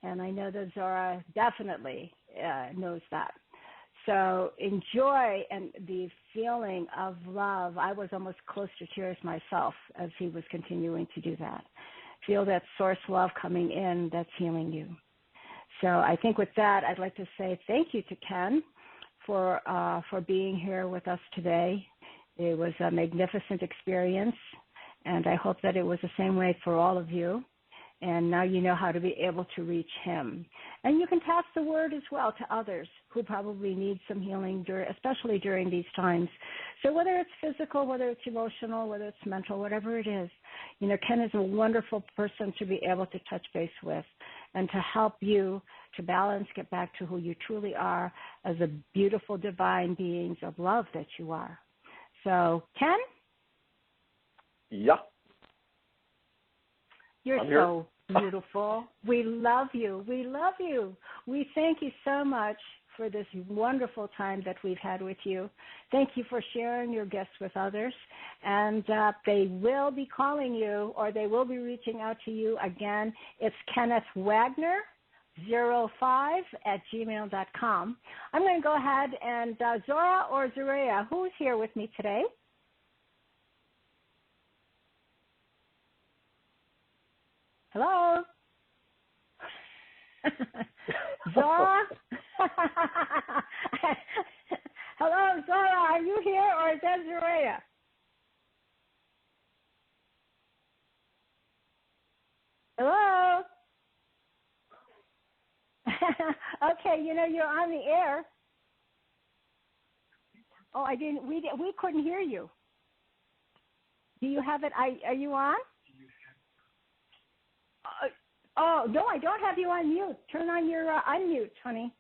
And I know that Zorra definitely knows that. So enjoy and the feeling of love. I was almost close to tears myself as he was continuing to do that. Feel that Source love coming in that's healing you. So I think with that, I'd like to say thank you to Ken for being here with us today. It was a magnificent experience, and I hope that it was the same way for all of you. And now you know how to be able to reach him. And you can pass the word as well to others who probably need some healing, especially during these times. So whether it's physical, whether it's emotional, whether it's mental, whatever it is, you know, Ken is a wonderful person to be able to touch base with and to help you to balance, get back to who you truly are as a beautiful divine beings of love that you are. So, Ken? Yeah. You're so beautiful. We love you. We love you. We thank you so much for this wonderful time that we've had with you. Thank you for sharing your gifts with others. And they will be calling you, or they will be reaching out to you again. It's Kenneth Wagner, 05@gmail.com. I'm going to go ahead and Zorra or Zaraya, who's here with me today? Hello? Zorra? Hello, Zorra, are you here or is that Zaraya? Hello? Okay, you know, you're on the air. Oh, we couldn't hear you. Do you have it? Are you on? Oh, no, I don't have you on mute. Turn on your unmute, honey.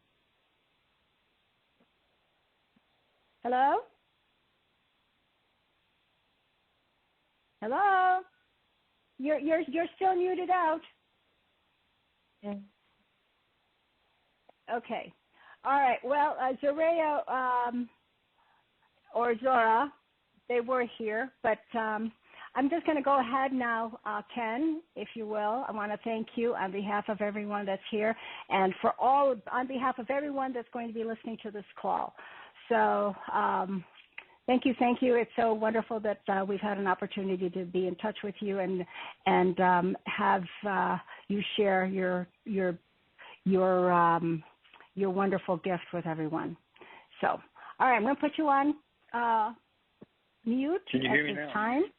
Hello? Hello? You're still muted out. Yeah. Okay. All right. Well, Zaraya or Zorra, they were here, but I'm just going to go ahead now, Ken, if you will. I want to thank you on behalf of everyone that's here and on behalf of everyone that's going to be listening to this call. So thank you. It's so wonderful that we've had an opportunity to be in touch with you and have you share your wonderful gift with everyone. So, all right, I'm going to put you on mute Can you hear me at this now? time.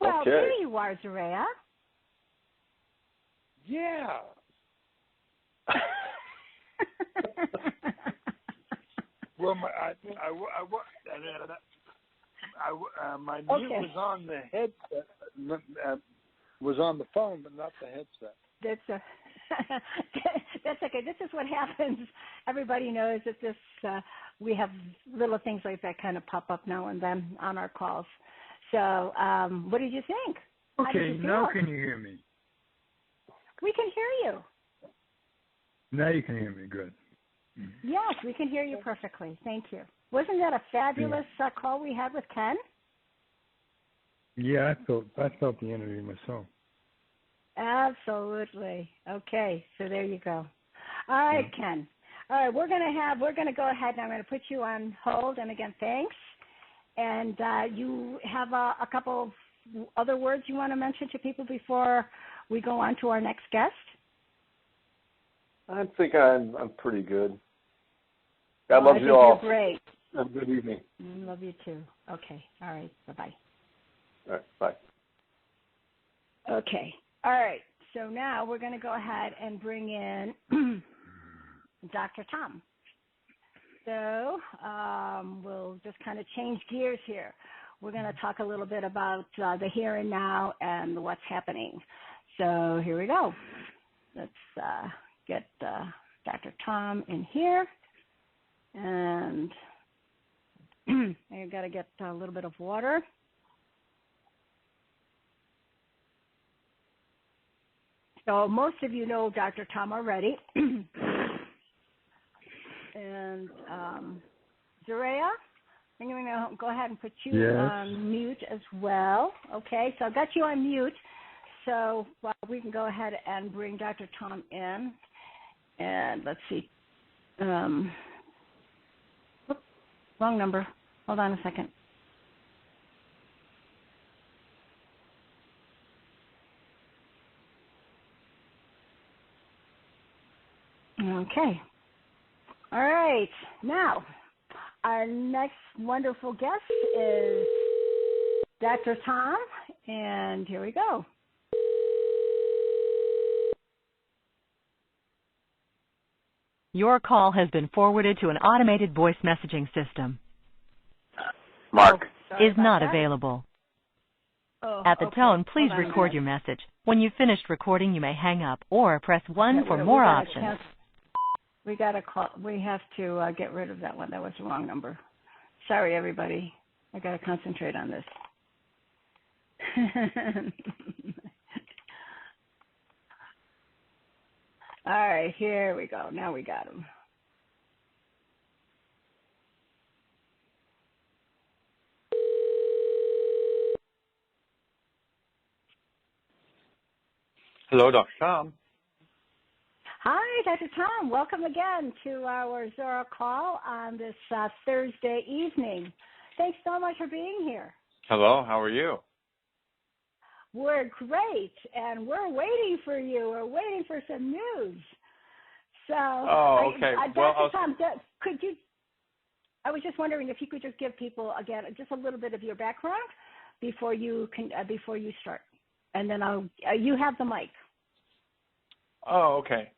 Well, Okay. there you are, Zaraya. Yeah. Well, my mute was on the headset, was on the phone, but not the headset. That's okay. This is what happens. Everybody knows that this we have little things like that kind of pop up now and then on our calls. So, what did you think? Okay, now can you hear me? We can hear you. Now you can hear me. Good. Yes, we can hear you perfectly. Thank you. Wasn't that a fabulous call we had with Ken? Yeah, I felt the energy myself. Absolutely. Okay, so there you go. All right, Ken. All right, we're gonna go ahead and I'm gonna put you on hold. And again, thanks. And you have a couple of other words you want to mention to people before we go on to our next guest? I think I'm pretty good. God loves you all. You're great. Have a good evening. Love you too. Okay. All right. Bye-bye. All right. Bye. Okay. All right. So now we're going to go ahead and bring in Dr. Tom. So we'll just kind of change gears here. We're going to talk a little bit about the here and now and what's happening. So here we go. Let's get Dr. Tom in here. And I've got to get a little bit of water. So most of you know Dr. Tom already. And Zaraya, I'm going to go ahead and put you on mute as well. Okay, so I've got you on mute. So we can go ahead and bring Dr. Tom in. And let's see. Wrong number. Hold on a second. Okay. All right. Now, our next wonderful guest is Dr. Tom, and here we go. Your call has been forwarded to an automated voice messaging system. Mark is not available. At the tone, please record your message. When you've finished recording, you may hang up or press 1 for more options. We got to call. We have to get rid of that one. That was the wrong number. Sorry, everybody. I got to concentrate on this. All right, here we go. Now we got him. Hello, Dr. Tom. Hi, Dr. Tom. Welcome again to our Zorra call on this Thursday evening. Thanks so much for being here. Hello, how are you? We're great, and we're waiting for you. We're waiting for some news. So, okay. Dr. Tom, could you? I was just wondering if you could just give people again just a little bit of your background before you start, and then you have the mic. Oh, okay.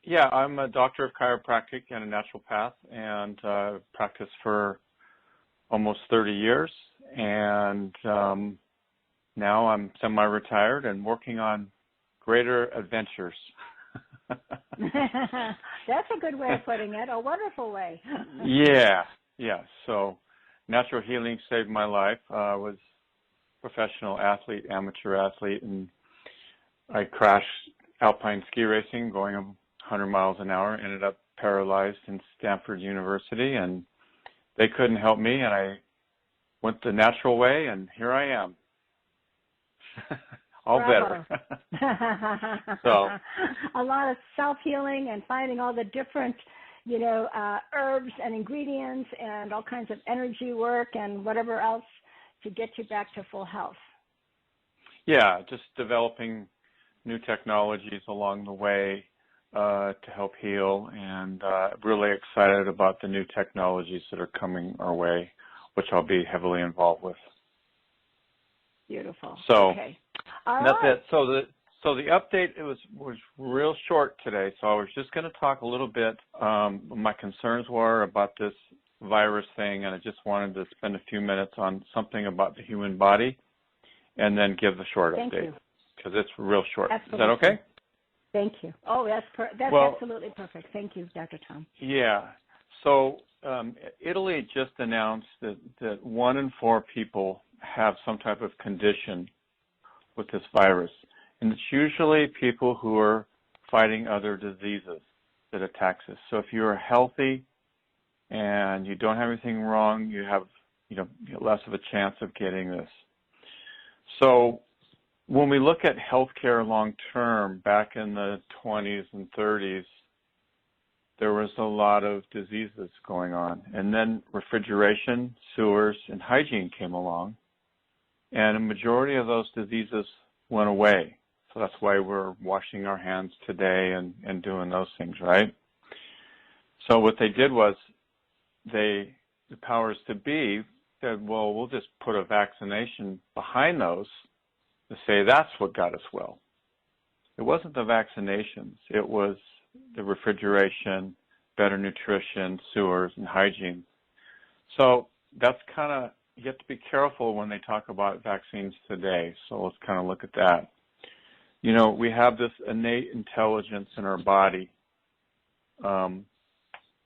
Yeah, I'm a doctor of chiropractic and a naturopath, and practiced for almost 30 years, and now I'm semi-retired and working on greater adventures. That's a good way of putting it, a wonderful way. Yeah. So natural healing saved my life. I was a professional athlete, amateur athlete, and I crashed alpine ski racing going 100 miles an hour, ended up paralyzed in Stanford University, and they couldn't help me, and I went the natural way, and here I am. All Bravo. better. So a lot of self-healing and finding all the different, herbs and ingredients and all kinds of energy work and whatever else to get you back to full health. Yeah, just developing new technologies along the way to help heal, and really excited about the new technologies that are coming our way, which I'll be heavily involved with. Beautiful. So okay. That's it. So the update was real short today. So I was just going to talk a little bit. My concerns were about this virus thing, and I just wanted to spend a few minutes on something about the human body, and then give a short update. because it's real short. Absolutely. Is that okay? Thank you. Oh, that's well, absolutely perfect. Thank you, Dr. Tom. Yeah. So Italy just announced that 1 in 4 people have some type of condition with this virus. And it's usually people who are fighting other diseases that attacks us. So if you're healthy and you don't have anything wrong, you have less of a chance of getting this. So when we look at healthcare long term, back in the 20s and 30s, there was a lot of diseases going on. And then refrigeration, sewers, and hygiene came along. And a majority of those diseases went away. So that's why we're washing our hands today and doing those things, right? So what they did was the powers to be said, well, we'll just put a vaccination behind those to say that's what got us well. It wasn't the vaccinations. It was the refrigeration, better nutrition, sewers, and hygiene. So that's kind of, you have to be careful when they talk about vaccines today. So let's kind of look at that. We have this innate intelligence in our body. And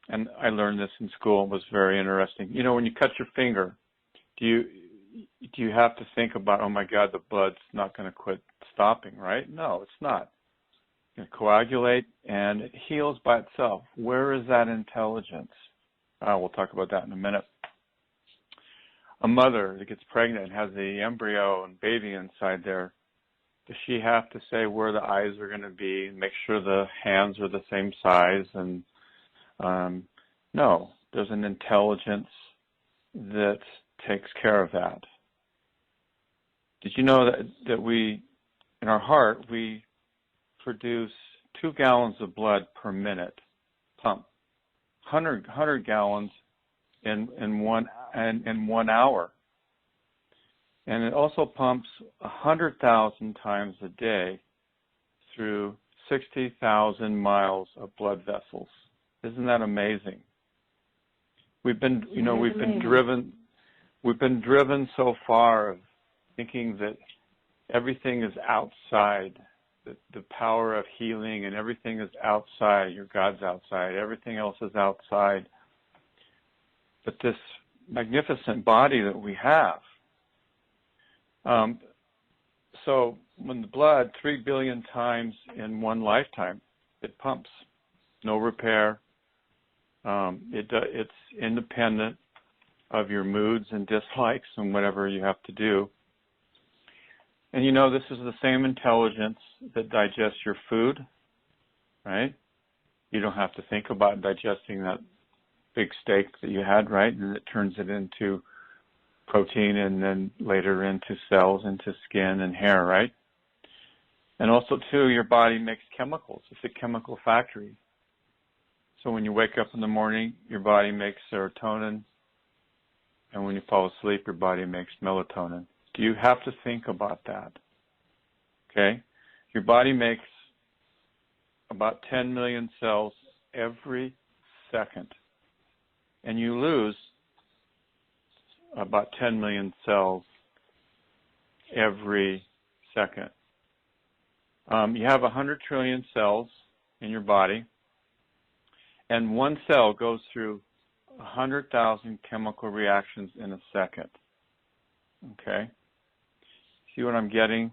I learned this in school. It was very interesting. When you cut your finger, do you have to think about, oh my God, the blood's not going to quit stopping, right? No, it's not. It's going to coagulate and it heals by itself. Where is that intelligence? We'll talk about that in a minute. A mother that gets pregnant and has the embryo and baby inside there, does she have to say where the eyes are going to be, make sure the hands are the same size? And no, there's an intelligence that takes care of that. Did you know that we, in our heart, we produce 2 gallons of blood per minute, pump, 100 gallons in 1 hour. And it also pumps 100,000 times a day through 60,000 miles of blood vessels. Isn't that amazing? We've been driven so far of thinking that everything is outside, that the power of healing and everything is outside. Your God's outside. Everything else is outside. But this magnificent body that we have. So when the blood 3 billion times in one lifetime, it pumps, no repair. It's independent of your moods and dislikes and whatever you have to do. And this is the same intelligence that digests your food, right? You don't have to think about digesting that big steak that you had, right? And it turns it into protein and then later into cells, into skin and hair, right? And also, too, your body makes chemicals. It's a chemical factory. So when you wake up in the morning, your body makes serotonin. And when you fall asleep, your body makes melatonin. Do you have to think about that? Okay? Your body makes about 10 million cells every second. And you lose about 10 million cells every second. You have 100 trillion cells in your body, and one cell goes through 100,000 chemical reactions in a second. Okay? See what I'm getting?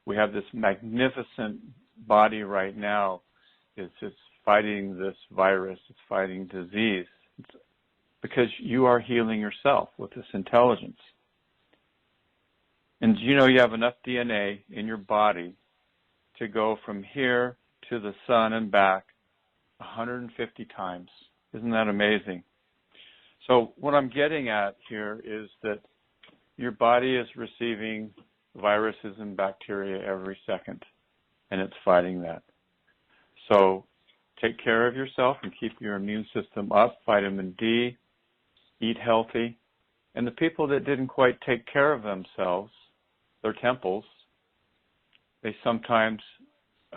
We have this magnificent body right now. It's fighting this virus. It's fighting disease. It's because you are healing yourself with this intelligence. And you have enough DNA in your body to go from here to the sun and back 150 times. Isn't that amazing? So what I'm getting at here is that your body is receiving viruses and bacteria every second, and it's fighting that. So take care of yourself and keep your immune system up, vitamin D, eat healthy. And the people that didn't quite take care of themselves, their temples, they sometimes,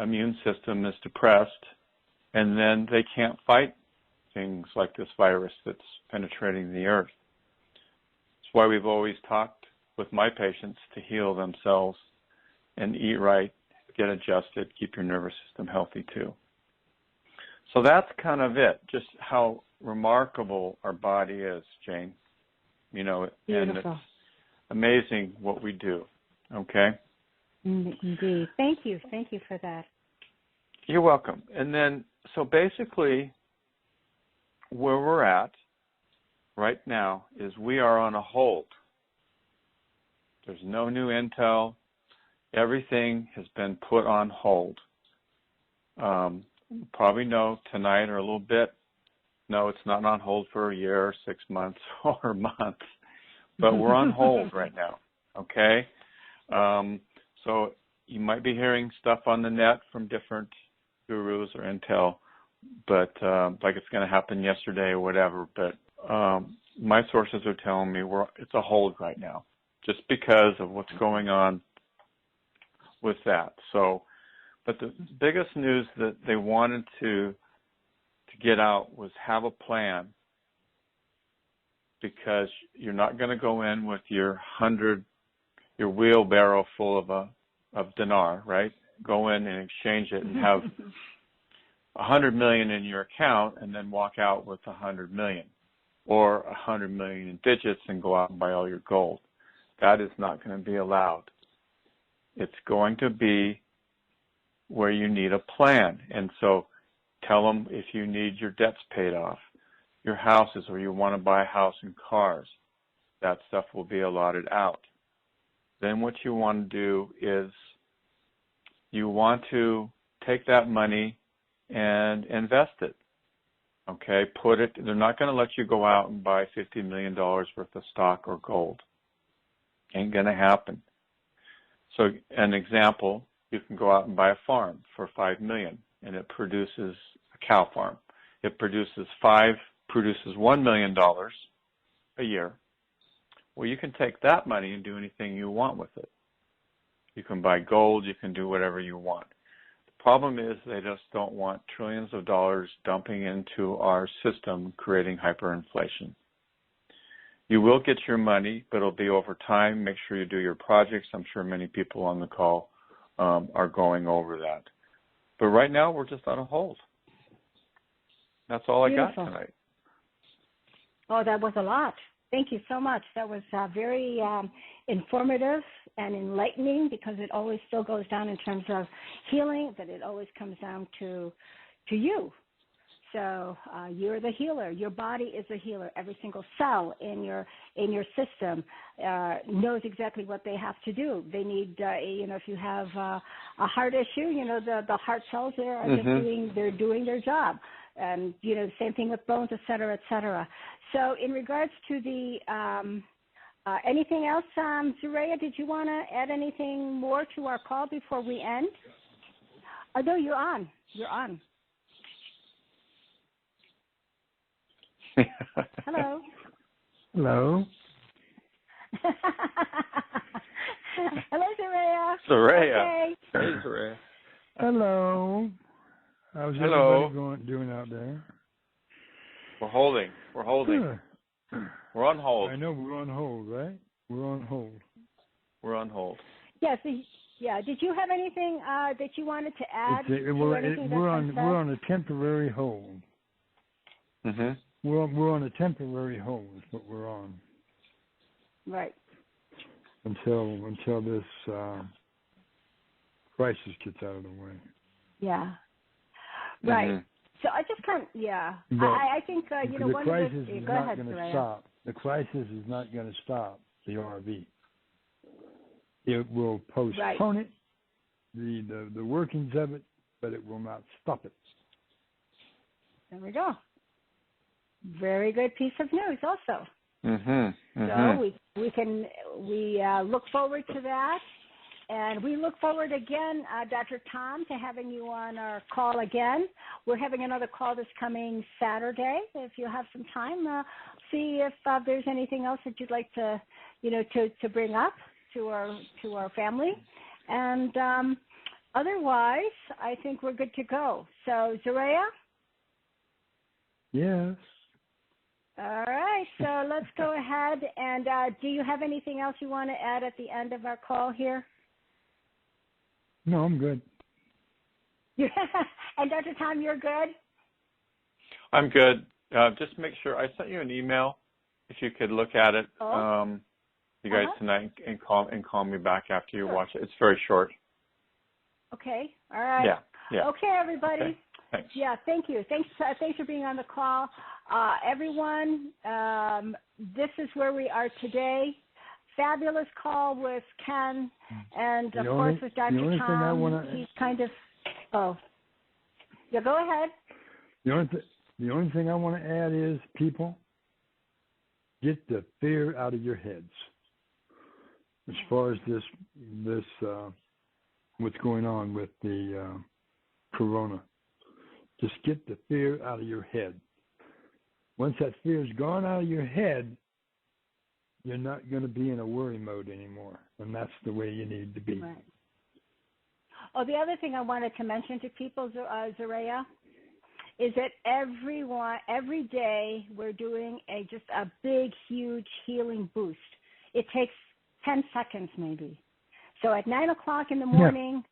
immune system is depressed, and then they can't fight things like this virus that's penetrating the earth. That's why we've always talked with my patients to heal themselves and eat right, get adjusted, keep your nervous system healthy too. So that's kind of it, just how remarkable our body is, Jane. Beautiful. And it's amazing what we do, okay? Indeed. Thank you for that. You're welcome. And then, so basically, where we're at right now is we are on a hold. There's no new intel. Everything has been put on hold. Probably know tonight or a little bit. No, it's not on hold for a year or 6 months or a month. But we're on hold right now, okay? So you might be hearing stuff on the net from different gurus or intel, but like it's going to happen yesterday or whatever. But my sources are telling me it's a hold right now, just because of what's going on with that. So, but the biggest news that they wanted to get out was have a plan, because you're not going to go in with your wheelbarrow full of dinar, right? Go in and exchange it and have $100 million in your account and then walk out with $100 million, or $100 million in digits and go out and buy all your gold. That is not going to be allowed. It's going to be where you need a plan. And so tell them if you need your debts paid off, your houses, or you want to buy a house and cars, that stuff will be allotted out. Then what you want to do is you want to take that money and invest it. Okay, they're not going to let you go out and buy $50 million worth of stock or gold. Ain't going to happen. So an example, you can go out and buy a farm for $5 million, and it produces a cow farm. It produces $1 million a year. Well, you can take that money and do anything you want with it. You can buy gold, you can do whatever you want. The problem is they just don't want trillions of dollars dumping into our system, creating hyperinflation. You will get your money, but it'll be over time. Make sure you do your projects. I'm sure many people on the call are going over that. But right now, we're just on a hold. That's all Beautiful. I got tonight. Oh, that was a lot. Thank you so much. That was very informative and enlightening, because it always still goes down in terms of healing, but it always comes down to you. So you're the healer. Your body is a healer. Every single cell in your system knows exactly what they have to do. They need, if you have a heart issue, the heart cells there are just doing their job. And same thing with bones, et cetera, et cetera. So in regards to the anything else, Zoraya, did you want to add anything more to our call before we end? Oh, no, you're on. You're on. Hello. Hello. Hello, Zoraya. Zoraya. Okay. Hey, Zoraya. Hello. How's everybody doing out there? We're holding. Good. We're on hold. I know we're on hold, right? We're on hold. Yes. Yeah. Did you have anything that you wanted to add? We're on a temporary hold. Mhm. We're on a temporary hold. Is what we're on. Right. Until this crisis gets out of the way. Yeah. Right. Mm-hmm. So I just I think the crisis is go not ahead, going to Zoraya. stop. The crisis is not going to stop the RV. It will postpone it, the workings of it, but it will not stop it. There we go. Very good piece of news, also. Mm-hmm. So we look forward to that, and we look forward again, Dr. Tom, to having you on our call again. We're having another call this coming Saturday. If you have some time, see if there's anything else that you'd like to, to bring up to our family, and otherwise, I think we're good to go. So, Zoraya? Yes. All right, so let's go ahead, and do you have anything else you want to add at the end of our call here? No, I'm good. And Dr. Tom, you're good? I'm good. Just make sure I sent you an email. If you could look at it, you guys tonight, and call me back after you watch it. It's very short. Okay. All right. Yeah. Okay, everybody. Okay. Thanks. Yeah. Thank you. Thanks for being on the call, everyone. This is where we are today. Fabulous call with Ken, and of course with Dr. Tom. He's kind of. Oh. Yeah. Go ahead. The only thing I want to add is, people, get the fear out of your heads. As far as this what's going on with the corona, just get the fear out of your head. Once that fear's gone out of your head, you're not going to be in a worry mode anymore, and that's the way you need to be. Right. Oh, the other thing I wanted to mention to people, Zaraya, is that every day we're doing just a big, huge healing boost. It takes 10 seconds maybe. So at 9 o'clock in the morning,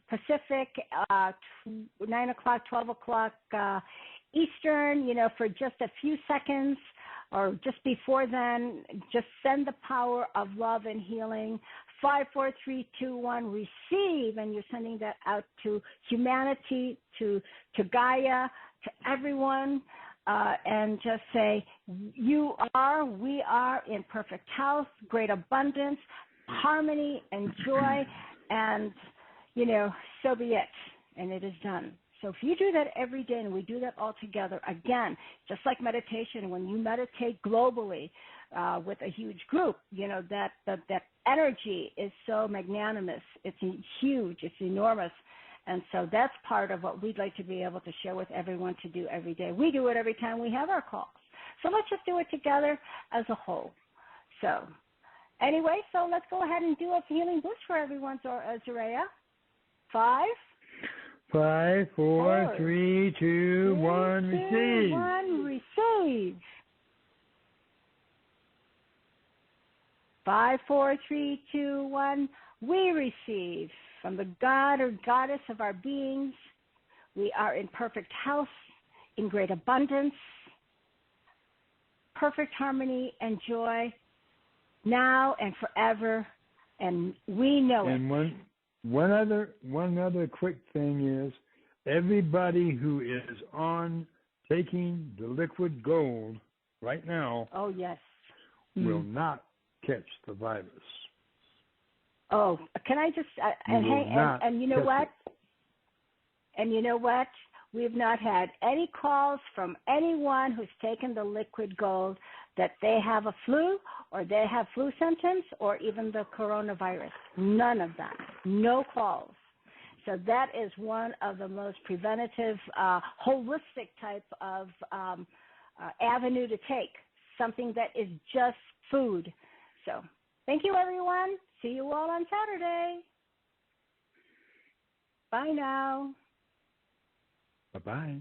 Pacific, 9 o'clock, 12 o'clock Eastern, for just a few seconds or just before then, just send the power of love and healing. 5, 4, 3, 2, 1, receive, and you're sending that out to humanity, to Gaia, to everyone, and just say, we are in perfect health, great abundance, harmony, and joy, and, so be it, and it is done. So if you do that every day, and we do that all together, again, just like meditation, when you meditate globally with a huge group, that energy is so magnanimous. It's huge. It's enormous. And so that's part of what we'd like to be able to share with everyone to do every day. We do it every time we have our calls. So let's just do it together as a whole. So anyway, so let's go ahead and do a healing boost for everyone, Zaraya. 5, 5, 4, 3, 2, 1, receive. 1, receive. 5, 4, 3, 2, 1, we receive. From the God or Goddess of our beings, we are in perfect health, in great abundance, perfect harmony and joy, now and forever, and we know it. And one other quick thing is, everybody who is on taking the liquid gold right now, will not catch the virus. Oh, can I just and you know what? And you know what? We've not had any calls from anyone who's taken the liquid gold that they have a flu or they have flu symptoms or even the coronavirus. None of that. No calls. So that is one of the most preventative, holistic type of avenue to take, something that is just food. So thank you, everyone. See you all on Saturday. Bye now. Bye-bye.